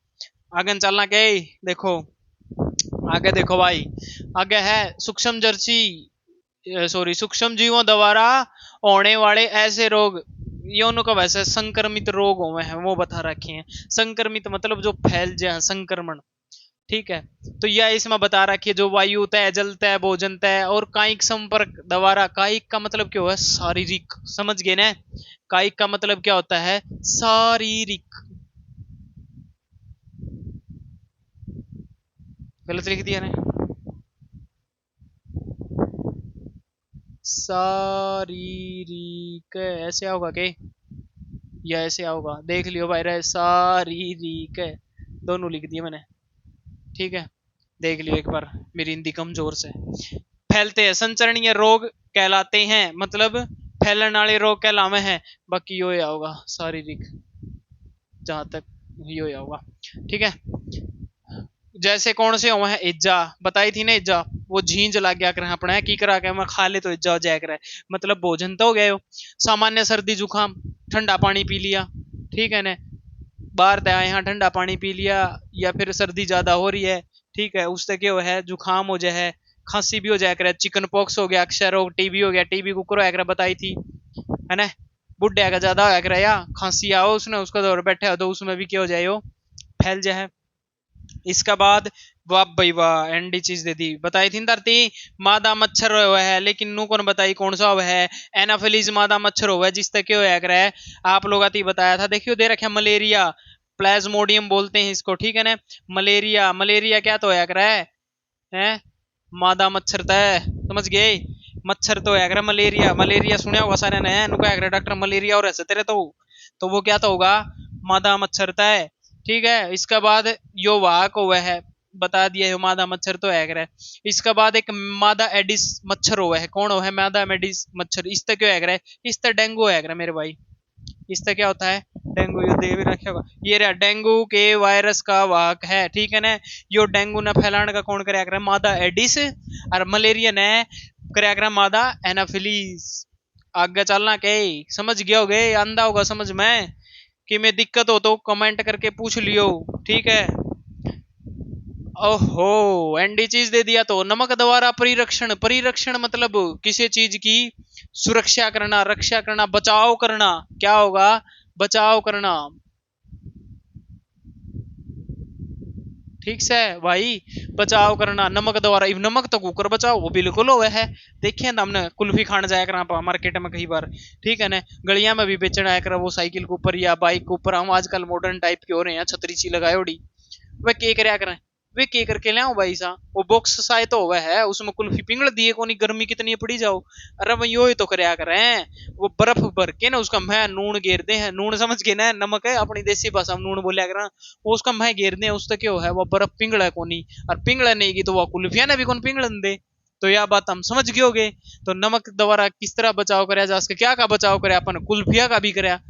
आगे चलना क्या? देखो आगे देखो भाई, आगे है सूक्ष्म जीवों द्वारा होने वाले ऐसे रोग, यौन का वैसे संक्रमित रोग हुए हैं वो बता रखे हैं। संक्रमित मतलब जो फैल जाए, संक्रमण, ठीक है। तो यह इसमें बता रखी है जो वायु तय, जल तय, भोजन तय और कायिक संपर्क द्वारा। कायिक का मतलब क्या हुआ? शारीरिक। समझ गए ना? कायिक का मतलब क्या होता है? शारीरिक। गलत लिख दिया ने? शारीरिक ऐसे होगा के या ऐसे होगा? देख लियो भाई रे, शारीरिक दोनों लिख दिए मैंने, ठीक है। देख लियो एक बार, मेरी हिंदी कमजोर से। फैलते हैं, संचरणीय रोग कहलाते हैं, मतलब फैलने वाले रोग कहलावे हैं। बाकी यो या होगा शारीरिक, जहां तक यो या होगा, ठीक है। जैसे कौन से हुए हैं? इज्जा बताई थी ना, इज्जा वो झींझ लग गया कर अपना की करा के मैं खा ले तो इज्जा हो जाया करे, मतलब भोजन तो हो गया हो। सामान्य सर्दी जुकाम, ठंडा पानी पी लिया, ठीक है ना, बाहर दया यहाँ ठंडा पानी पी लिया, या फिर सर्दी ज्यादा हो रही है, ठीक है, उससे क्या है? जुकाम हो जाए, खांसी भी हो जाया करे, चिकन पॉक्स हो गया, अक्षय रोग, टीबी हो गया, टीबी कुकर होया करे बताई थी, है ना। बुढ़े का ज्यादा होया करे या खांसी आओ उसने, उसका दौर बैठे हो तो उसमें भी क्या हो जाए? हो फैल जाए। इसका बाद वाह भाई वाह, एंडी चीज दे दी, बताई थी धरती मादा मच्छर हुआ है, लेकिन नू कौन बताई कौन सा हुआ है? एनाफिलीज मादा मच्छर हुआ है, जिस तक क्या होया करे? आप लोग आती बताया था, देखियो दे रखे मलेरिया, प्लाज्मोडियम बोलते हैं इसको, ठीक है ना। मलेरिया, मलेरिया क्या तो होया करे है? मादा मच्छर तय, समझ गए? मच्छर तो है मलेरिया, मलेरिया सुने होगा सारे ने, नुका डॉक्टर मलेरिया और ऐसे तेरे तो वो क्या तो होगा? मादा मच्छर तय, ठीक है। इसका बाद यो वाहक हुआ है, बता दिया है मादा मच्छर तो है। इसका बाद एक मादा एडिस मच्छर हुआ है, कौन हुआ है? मादा एडिस मच्छर। इस तक क्यों है? इस तक डेंगू है मेरे भाई। इससे क्या होता है? डेंगू, ये दे भी रखा होगा, ये रहा डेंगू के वायरस का वाहक है, ठीक है ना। यो डेंगू न फैलाने का कौन कराया करे? मादा एडिस। और मलेरिया ने कराया करे मादा एनाफिलीज। आगे चलना के समझ गया होगे? अंधा होगा समझ में कि मैं दिक्कत हो तो कमेंट करके पूछ लियो, ठीक है। ओहो, एंडी चीज दे दिया। तो नमक द्वारा परिरक्षण, परिरक्षण मतलब किसी चीज की सुरक्षा करना, रक्षा करना, बचाव करना, क्या होगा? बचाव करना, ठीक से भाई, बचाव करना नमक द्वारा। नमक तो कुकर बचाओ वो बिल्कुल हुआ है। देखिए ना हमने कुल्फी खाने जाया करा मार्केट में कई बार, ठीक है ना, गलिया में भी बेचना आया करा वो साइकिल के ऊपर या बाइक के ऊपर, हम आजकल मॉडर्न टाइप के हो रहे हैं, छतरी सी लगाए उड़ी, वे के करया करें? वे के करके ले भाई सा, वो बॉक्स साए तो हुआ है, उसमें कुल्फी पिंगल दिए कोनी, गर्मी कितनी पड़ी जाओ। अरे भाई यो ही तो करया करें, वो बर्फ भर के ना उसका मैं नून घेर दे हैं, नून समझ के ना, नमक है अपनी देसी भाषा में नून बोलिया करा, वो उसका मैं घेर दे, उससे क्या है? वो बर्फ पिंगल है कोनी, और पिंगल नहीं की तो वो कुल्फिया ने भी कौन पिंगलन दे। तो यह बात हम समझ गए होगे। तो नमक द्वारा किस तरह बचाव कराया जा सके? क्या का बचाव करे? अपन कुल्फिया का भी कराया,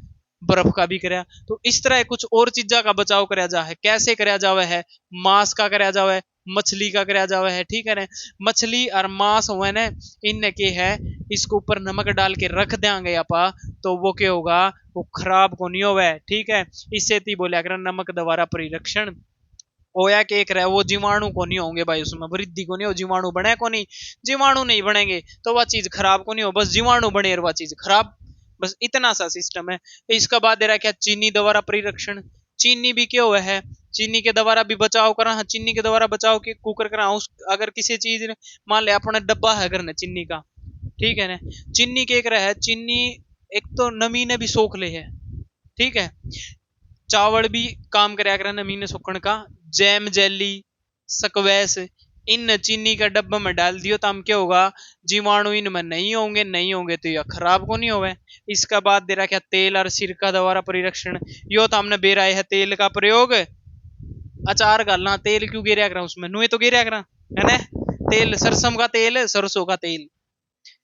बर्फ का भी कराया, तो इस तरह कुछ और चीजा का बचाव कराया जा है। कैसे कराया जावे है? मांस का कराया जावे, मछली का कराया जावे है, ठीक है ना। मछली और मांस हुए ना, इन के है, इसको ऊपर नमक डाल के रख देंगे आपा, तो वो क्या होगा? वो खराब को नहीं होवे, ठीक है। इससे ती बोलिया कर नमक द्वारा परिरक्षण होया के एक रहा, वो जीवाणु को नहीं होंगे भाई, उसमें वृद्धि को नहीं हो, जीवाणु बने को नहीं, जीवाणु नहीं बनेंगे तो वह चीज खराब को नहीं हो, बस जीवाणु बने और वह चीज खराब, बस इतना सा सिस्टम है। इसका बाद दे रहा क्या? चीनी द्वारा परिरक्षण। चीनी भी क्या हुआ है? चीनी के द्वारा भी बचाव करा, हाँ, चीनी के द्वारा बचाव के कुकर करा उस, अगर किसी चीज मान ले अपना डब्बा है घर में चीनी का, ठीक है ना, चीनी के एक रहा है, चीनी एक तो नमी ने भी सोख ले है, ठीक है। चावल भी काम कराया करे नमी ने सोखण का, जैम जेली सकवैस, इन चीनी का डब्बा में डाल दियो तो हम क्या होगा? जीवाणु इनमें नहीं होंगे, नहीं होंगे तो यह खराब को नहीं होवे। इसका बाद दे रहा क्या? तेल और सिरका द्वारा परिरक्षण। यो तो हमने बेरा है तेल का प्रयोग, अचार डालना, तेल क्यों गिरा करा उसमें? नुए तो गिरा करा, है ना। तेल सरसों का तेल, सरसों का तेल,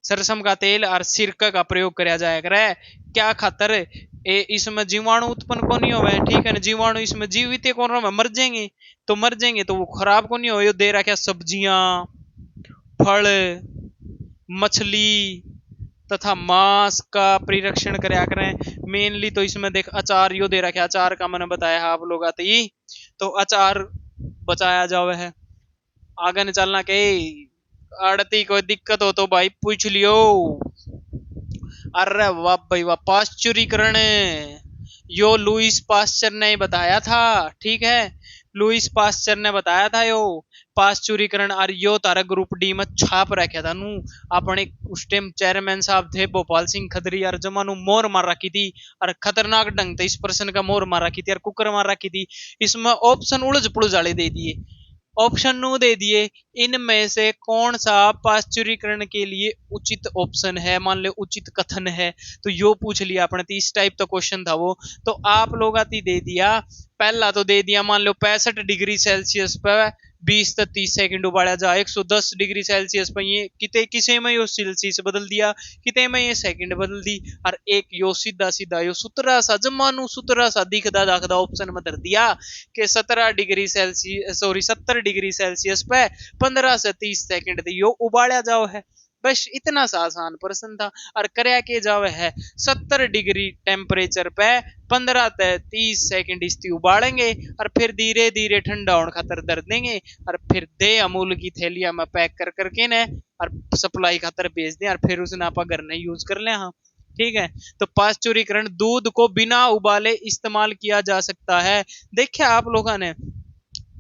सरसों का तेल और सिरका का प्रयोग कराया जाया करे। क्या खातर इसमें जीवाणु उत्पन्न को नहीं होवे, ठीक है ना, जीवाणु इसमें जीवित कौन रहो, मर जाएंगे तो मर जाएंगे तो वो खराब को नहीं हो। ये दे रहा क्या, सब्जियां, फल, मछली तथा मांस का परिरक्षण कराया करें। मेनली तो इसमें देख अचार यो दे रखा है, अचार का मैंने बताया आप लोग आते ही, तो अचार बचाया जावे है। आगे न चलना के आड़ती कोई दिक्कत हो तो भाई पूछ लियो। अरे वाह भाई वाह, पाश्चुरीकरण यो लुईस पास्चर ने बताया था, ठीक है, लुईस पास्चर ने बताया था यो पाश्चुरीकरण। और यो तारा ग्रुप डी में छाप रखा था नू। अपने उस टाइम चेयरमैन साहब थे भोपाल सिंह खदरी, और जमानू मोर मार रखी थी, और खतरनाक ढंग से इस प्रश्न का मोर मार रखी थी और कुकर मार रखी थी। इसमें ऑप्शन उलझ पुलझ वाले दे दिए, ऑप्शन नो दे दिए, इनमें से कौन सा पाश्चुरीकरण के लिए उचित ऑप्शन है, मान लो उचित कथन है, तो यो पूछ लिया अपने। तो इस टाइप का क्वेश्चन था वो। तो आप लोग आती दे दिया, पहला तो दे दिया मान लो 65 डिग्री सेल्सियस पर 20 से 30 सेकंड उबाला जा, 110 डिग्री सेल्सियस पर ये किते किसे में यो सेल्सियस बदल दिया, किते में ये सेकंड बदल दी। और एक यो सीधा सीधा यो सुतरा सा जमानू सुतरा सा दिखदा दाखदा ऑप्शन में धर दिया कि 17 degree Celsius, sorry 70 degree Celsius पे 15 से 30 सेकंड यो उबाला जाओ है। बस इतना सा आसान प्रश्न था। और करया के जावे है 70 डिग्री टेम्परेचर पे 15 से 30 सेकंड इसकी उबालेंगे, और फिर धीरे धीरे ठंडा होने खातर दर देंगे, और फिर दे अमूल की थैलिया में पैक कर करके ने और सप्लाई खातर भेज दें, और फिर उसने आप घर ने यूज कर ले। हाँ ठीक है। तो पाश्चुरीकरण, दूध को बिना उबाले इस्तेमाल किया जा सकता है। देखिए आप लोगों ने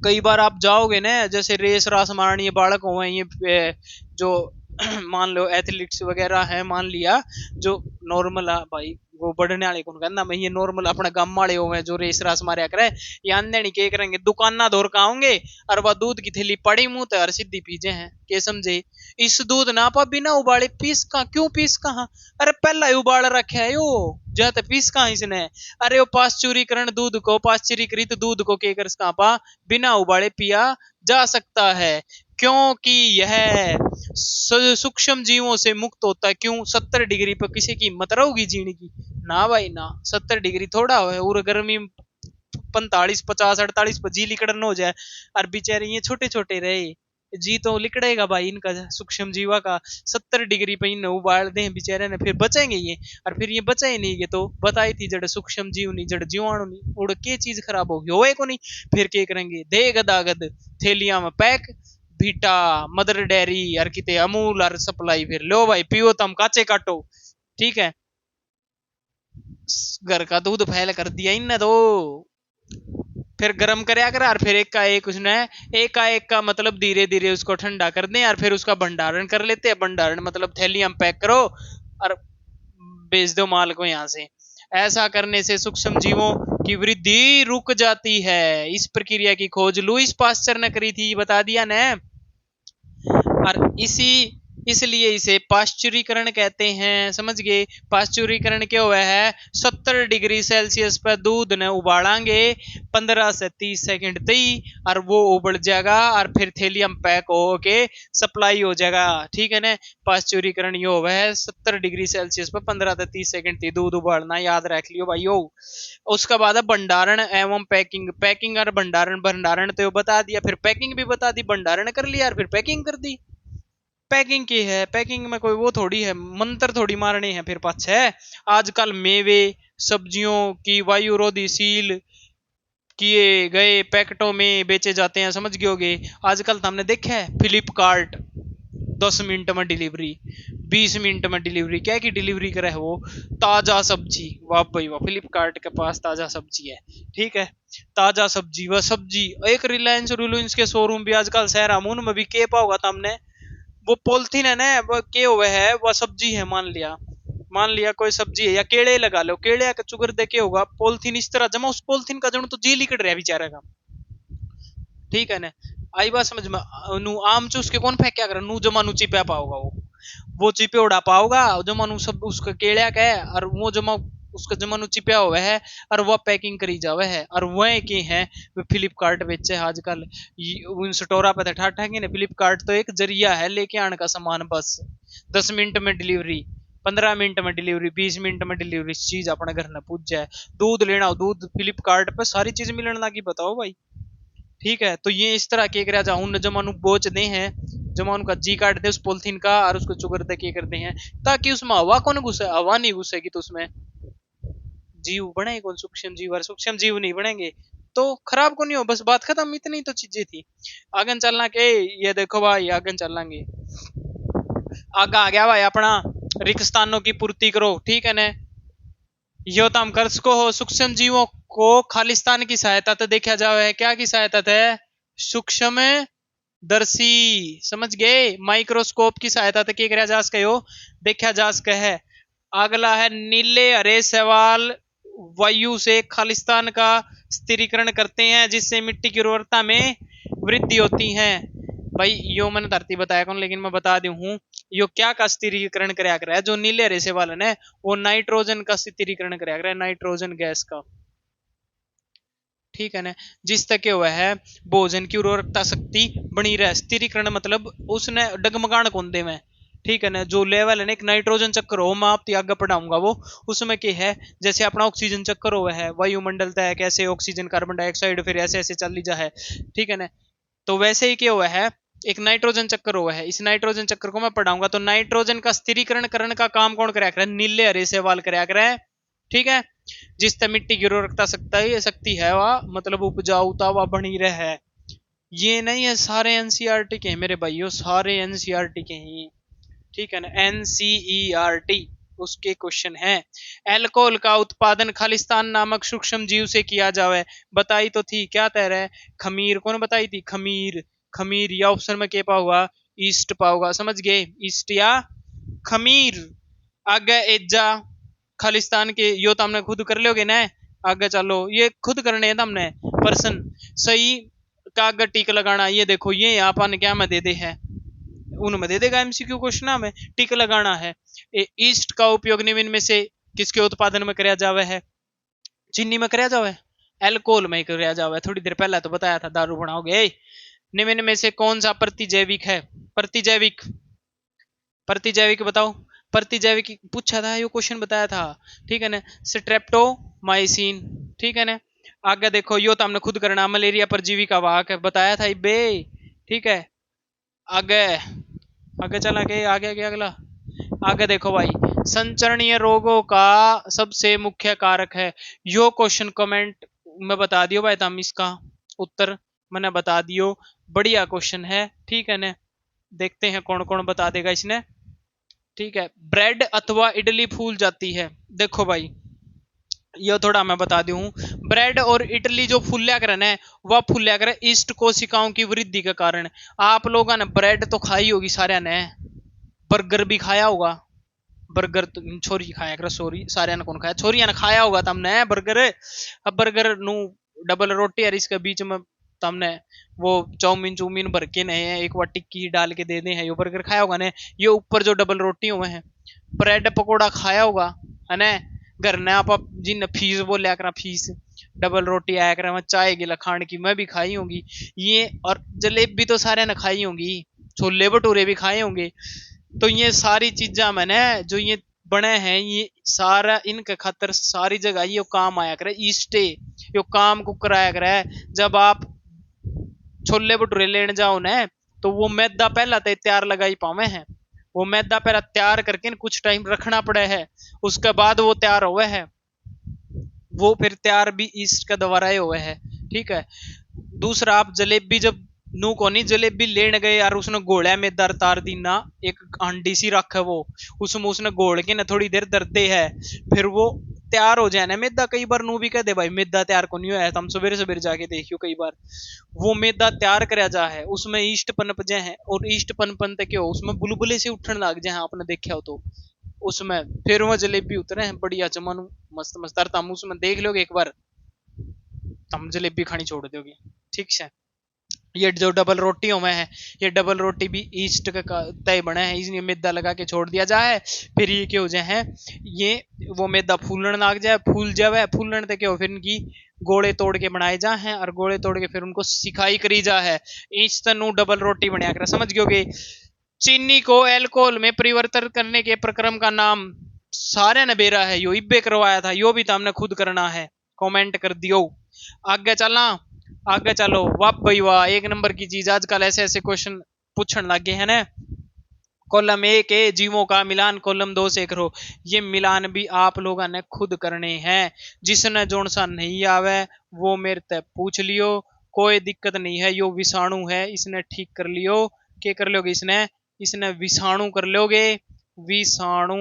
कई बार आप जाओगे ना, जैसे रेस रास मारनी है बालक हुए ये जो मान लो एथलीट्स वगैरह है, मान लिया जो नॉर्मल भाई वो बढ़ने वाले कौन कहना, मैं ये नॉर्मल अपने गांव वाले हुए जो रेस रास मारे करे, ये आंधे नहीं के करेंगे दुकाना दौर का आऊंगे, और वह दूध की थैली पड़ी मुंह तो हर सीधी पीजे हैं के समझे। इस दूध ना पा बिना उबाले पीस का, क्यों पीस कहा, अरे पहला ही उबाल रखे है यो, जाते पीस कहा इसने। अरे वो पाश्चुरीकरण दूध को, पाश्चुरीकृत दूध को के कर पा बिना उबाले पिया जा सकता है, क्योंकि यह सूक्ष्म जीवों से मुक्त होता है। क्यों, 70 डिग्री पर किसी की हिम्मत रहोगी जीने की, ना भाई ना, 70 डिग्री थोड़ा है, और गर्मी 45 50 48 पर जी लिकड़न हो जाए, और बेचारे ये छोटे छोटे रहे जी तो लिकड़ेगा भाई इनका सूक्ष्म जीवा का। 70 डिग्री पे इन्हें उबाल दे बेचारे ने, फिर बचेंगे ये, और फिर ये बचा ही नहीं, ये तो बताई थी जड़ सूक्ष्म जीव नहीं, जड़ जीवाणु नहीं, उड़ के चीज खराब होगी होए को नहीं। फिर क्या करेंगे, दे गदागद थैलियां में पैक, भीटा, मदर डेयरी और किते अमूल और सप्लाई, फिर लो भाई पियो तम काचे काटो, ठीक है। घर का दूध फैल कर दिया इनने तो, फिर गर्म करया कर, और फिर एक का एक उसने, एक का एक का मतलब धीरे धीरे उसको ठंडा कर दें, और फिर उसका भंडारण कर लेते हैं। भंडारण मतलब थैलियां में पैक करो और बेच दो माल को यहाँ से। ऐसा करने से सूक्ष्म जीवों की वृद्धि रुक जाती है। इस प्रक्रिया की खोज लुईस पास्चर ने करी थी, बता दिया ने। और इसलिए इसे पाश्चुरीकरण कहते हैं, समझ गए। पाश्चुरीकरण क्या हुआ है, 70 डिग्री सेल्सियस पर दूध ने उबालेंगे 15 से 30 सेकंड तक, और वो उबल जाएगा, और फिर थैलियम पैक हो के सप्लाई हो जाएगा, ठीक है ना। पाश्चुरीकरण ये हुआ है 70 डिग्री सेल्सियस पर 15 से 30 सेकंड तक दूध उबालना, याद रख लियो भाई। उसका बाद है भंडारण एवं पैकिंग। पैकिंग और भंडारण, भंडारण तो बता दिया, फिर पैकिंग भी बता दी, भंडारण कर लिया और फिर पैकिंग कर दी। पैकिंग की है, पैकिंग में कोई वो थोड़ी है, मंत्र थोड़ी मारने हैं फिर पाछे। आजकल मेवे सब्जियों की वायुरोधी सील किए गए पैकेटों में बेचे जाते हैं, समझ गए होगे। आजकल तो हमने देखा है फ्लिपकार्ट 10 मिनट में डिलीवरी, 20 मिनट में डिलीवरी, क्या की डिलीवरी करे है वो, ताजा सब्जी, वाह भाई वाह, फ्लिपकार्ट के पास ताजा सब्जी है, ठीक है। ताजा सब्जी, वह सब्जी एक रिलायंस रिलायंस के शोरूम भी आजकल शहर अमून में भी के पा होगा हमने, वो पॉलिथीन है ना, वो के हुए है, वो सब्जी है, मान लिया कोई सब्जी है, या केले लगा लो, केले का चुगर देखे होगा, पॉलिथीन इस तरह जमा, उस पॉलिथीन का जन तो जी लिकड़ रहा है बेचारे का, ठीक है ना। आई बात समझ में, नू आम चूस के कौन फेंक क्या कर, नू जमा नू चिपा पाओगा, वो चिपे उड़ा पाओगा जमा नू सब उसका केड़ा का है, और वो जमा उसका जमानो चिपया हुआ है, और वह पैकिंग करी जावे है, और वह के हैं वे फ्लिपकार्ट बेचे आजकल उन स्टोरा पे ठाठा के ने। फ्लिपकार्ट तो एक जरिया है लेके आने का सामान बस, 10 मिनट में डिलीवरी, 15 मिनट में डिलीवरी, 20 मिनट में डिलीवरी, चीज अपने घर में पूछ जाए। दूध लेना हो, दूध फ्लिपकार्ट पे सारी चीज मिलने लगी, बताओ भाई। ठीक है, तो ये इस तरह के जा उन जमानू बोच दे हैं, जमानू का जी काट दे उस पोलिथीन का और उसको चुगर दे के करते हैं, ताकि उसमें हवा कौन घुसे, हवा नहीं घुसेगी तो उसमें जीव बने कौन, सूक्ष्म जीव, और सूक्ष्म जीव नहीं बनेंगे तो खराब को नहीं हो, बस बात खत्म, इतनी तो चीजें थी। आगे चलना के, ये देखो भाई आगे चलेंगे, आगे आ गया भाई अपना रिक्तस्थानों की पूर्ति करो, ठीक है ना। यो तो हम कर सको हो, सूक्ष्म जीवों को खालिस्तान की सहायता तो देखा जावे है, क्या की सहायता है, सूक्ष्म दर्शी, समझ गए, माइक्रोस्कोप की सहायता से क्या जा सके हो, देखा जा सके है। अगला है नीले हरे सवाल वायु से खालिस्तान का स्थिरीकरण करते हैं जिससे मिट्टी की उर्वरता में वृद्धि होती है। भाई यो मैंने धरती बताया कौन, लेकिन मैं बता दूं हूँ, यो क्या का स्थिरीकरण कराया कर है, जो नीले हरे सवाल है वो नाइट्रोजन का स्थिरीकरण कराया कर है, नाइट्रोजन गैस का, ठीक है ना। जिस तक हुआ है भोजन की उर्वरकता शक्ति बनी रहे, स्थिरीकरण मतलब उसने डगमगाण कौन दे में, ठीक है ना। जो लेवल है ना एक नाइट्रोजन चक्कर हो, मैं आप आगे पढ़ाऊंगा वो, उसमें क्या है, जैसे अपना ऑक्सीजन चक्कर हुआ है, वायुमंडल तय कैसे ऑक्सीजन कार्बन डाइऑक्साइड फिर ऐसे ऐसे चल लीजा है, ठीक है ना। तो वैसे ही क्या हुआ है, एक नाइट्रोजन चक्कर हुआ है, इस नाइट्रोजन चक्कर को मैं पढ़ाऊंगा। तो नाइट्रोजन का स्थिरीकरण करने का काम कौन कराया करे, नीले हरे सवाल कराया करे, ठीक है। जिस तरह मिट्टी की उर्वरकता शक्ति है वह मतलब उपजाऊता वह बनी रहे। ये नहीं है सारे एनसीईआरटी के हैं मेरे भाइयों, सारे एनसीईआरटी के हैं, ठीक है ना, एनसीईआरटी उसके क्वेश्चन है। एल्कोहल का उत्पादन खालिस्तान नामक सूक्ष्म जीव से किया जावे, बताई तो थी, क्या तय रहे, खमीर, कौन बताई थी, खमीर, खमीर, या ऑप्शन में क्या पाऊंगा, ईस्ट पाऊंगा, समझ गए, ईस्ट या खमीर। आगे एजा खालिस्तान के यो तो हमने खुद कर लोगे ना, आगे चलो ये खुद करने है हमने, पर्सन सही कागज टिक लगाना, ये देखो ये यहाँ पर क्या में दे दे है, उनमें दे देगा एमसीक्यू क्वेश्चन में, टिक लगाना है। ईस्ट का उपयोग निम्न में से किसके उत्पादन में कराया जावे है, चीनी में कराया जावे, एल्कोहल में कराया जावे, थोड़ी देर पहले तो बताया था दारू बनाओगे। निम्न में से कौन सा प्रतिजैविक है, प्रतिजैविक, प्रतिजैविक बताओ, प्रतिजैविक पूछा था ये क्वेश्चन बताया था, ठीक है ना, स्ट्रेप्टोमाइसिन, ठीक है ना। आगे देखो यो तो हमने खुद करना, मलेरिया परजीवी का वाहक है, बताया था बे, ठीक है। आगे आगे चला के आगे गया अगला, आगे देखो भाई, संचरणीय रोगों का सबसे मुख्य कारक है, यो क्वेश्चन कमेंट में बता दियो भाई, तुम इसका उत्तर मैंने बता दियो, बढ़िया क्वेश्चन है, ठीक है ना। देखते हैं कौन कौन बता देगा इसने, ठीक है। ब्रेड अथवा इडली फूल जाती है, देखो भाई ये थोड़ा मैं बता दूं, ब्रेड और इडली जो फूल्या करन है वह फूल्या करे ईस्ट कोशिकाओं की वृद्धि के कारण। आप लोगों ने ब्रेड तो खाई होगी सारे ने, बर्गर भी खाया होगा, बर्गर तो छोरी खाया कर, सॉरी सारे ने कौन खाया, छोरिया ने खाया होगा तुमने बर्गर। अब बर्गर नु डबल रोटी और इसके बीच में तुमने वो चाउमीन चूमीन भर के नहीं एक बार टिक्की डाल के दे दे है, ये बर्गर खाया होगा ने। ये ऊपर जो डबल रोटी हुए हैं, ब्रेड पकोड़ा खाया होगा है ना, घर ने आप जिन फीस बोलिया करा, फीस डबल रोटी आया करा, मैं चाय गिला खाने की मैं भी खाई होंगी ये, और जलेबी तो सारे ने खाई होंगी, छोले भटूरे भी खाए होंगे। तो ये सारी चीजा मैंने जो ये बने हैं ये सारा इनके खातर सारी जगह ये काम आया करे, ईस्टे यो काम को कराया करे। जब आप छोले भटूरे लेने जाओ ना तो वो मैदा पहला तो तैयार लगा ही पावे हैं, वो मैदा पहला तैयार करके कुछ टाइम रखना पड़े है, उसके बाद वो तैयार हुए है, वो फिर तैयार भी ईस्ट का द्वारा ही हुए है, ठीक है। दूसरा आप जलेबी जब नू को नहीं जलेबी लेने गए यार, उसने घोड़ा में दर तार दी ना, एक हांडी सी रख है वो, उसमें उसने घोल के ना थोड़ी देर दरते है, फिर वो तैयार हो जाए ना मैदा। कई बार नू भी कह दे भाई मैदा तैयार को नहीं हुआ है, तुम सवेरे सवेरे जाके देखियो, कई बार वो मैदा तैयार कराया जा है, उसमें ईस्ट पनप जाए है, और ईस्ट पनपन तक हो उसमें बुलबुले से उठने लग जाए, आपने देखा हो तो उसमें फिर वो जलेबी उतरे हैं बढ़िया चमन, मस्त मस्त, तुम उसमें देख लोगे एक बार, तुम जलेबी खानी छोड़ दोगे, ठीक है। ये जो डबल रोटियों में है, ये डबल रोटी भी ईस्ट का तय बने हैं, इसलिए मैदा लगा के छोड़ दिया जाए, फिर ये क्या हो जाए है, ये वो मैदा फूलने लग जाए, फूल जाए, फूलने तक क्या हो, फिर इनकी गोले तोड़ के बनाए जा हैं, और गोले तोड़ के फिर उनको सिखाई करी जा है, ईस्ट तनु डबल रोटी बनया कर, समझ गयोगे। चीनी को अल्कोहल में परिवर्तित करने के प्रक्रम का नाम सारे ने बेरा है, यो इब्बे करवाया था, यो भी तो हमने खुद करना है। कमेंट कर दियो। आगे चलना, आगे चलो। वाह भाई वाह, एक नंबर की चीज। आजकल ऐसे ऐसे क्वेश्चन पूछने लग गए हैं ना। कॉलम ए के जीवों का मिलान कॉलम 2 से करो। ये मिलान भी आप लोगों ने खुद करने हैं। जिसने जोन सा नहीं आवे वो मेरे से पूछ लियो, कोई दिक्कत नहीं है। यो विषाणु है, इसने ठीक कर लियो। क्या कर लोगे इसने? इसने विषाणु कर लोगे, विषाणु।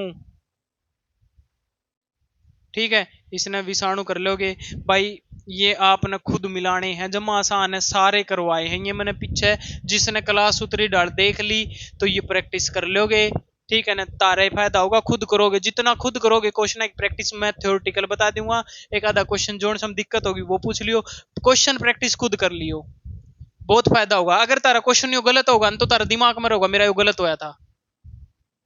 ठीक है, इसने विषाणु कर लोगे भाई। ये आपने खुद मिलाने हैं, जमा आसान है, सारे करवाए हैं ये मैंने पीछे। जिसने क्लास उतरी डाल देख ली तो ये प्रैक्टिस कर लोगे। ठीक है ना, तारे फायदा होगा, खुद करोगे। जितना खुद करोगे क्वेश्चन एक प्रैक्टिस में थ्योरेटिकल बता दूंगा, एक आधा क्वेश्चन जोड़ सम दिक्कत होगी वो पूछ लियो। क्वेश्चन प्रैक्टिस खुद कर लियो, बहुत फायदा होगा। अगर तारा क्वेश्चन यो गलत होगा तो तारा दिमाग में होगा मेरा यो गलत होया था,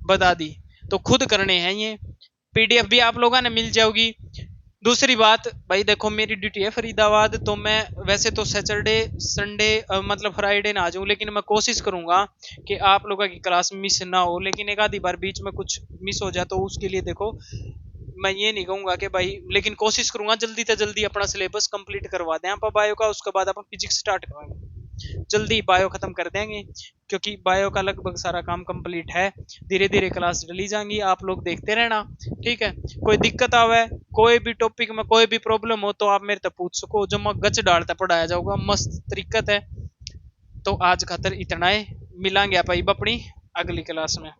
बता दी। तो खुद करने हैं ये। पीडीएफ भी आप लोगों ने मिल जाओगी। दूसरी बात भाई देखो, मेरी ड्यूटी है फरीदाबाद, तो मैं वैसे तो सैटरडे संडे मतलब फ्राइडे ना आ जाऊं, लेकिन मैं कोशिश करूंगा कि आप लोगों की क्लास मिस ना हो। लेकिन एक आधी बार बीच में कुछ मिस हो जाए तो उसके लिए देखो, मैं ये नहीं कहूंगा कि भाई, लेकिन कोशिश करूंगा जल्दी से जल्दी अपना सिलेबस कंप्लीट करवा दें आप बायो का। उसके बाद आप फिजिक्स स्टार्ट करवाएंगे, जल्दी बायो खत्म कर देंगे, क्योंकि बायो का लगभग सारा काम कंप्लीट है। धीरे धीरे क्लास डली जाएंगी, आप लोग देखते रहना। ठीक है, कोई दिक्कत आवे, कोई भी टॉपिक में कोई भी प्रॉब्लम हो तो आप मेरे से पूछ सको, जो मैं गच डालता पढ़ाया जाऊंगा, मस्त तरीकत है। तो आज खातर इतना है, मिलांगे आप अपनी अगली क्लास में।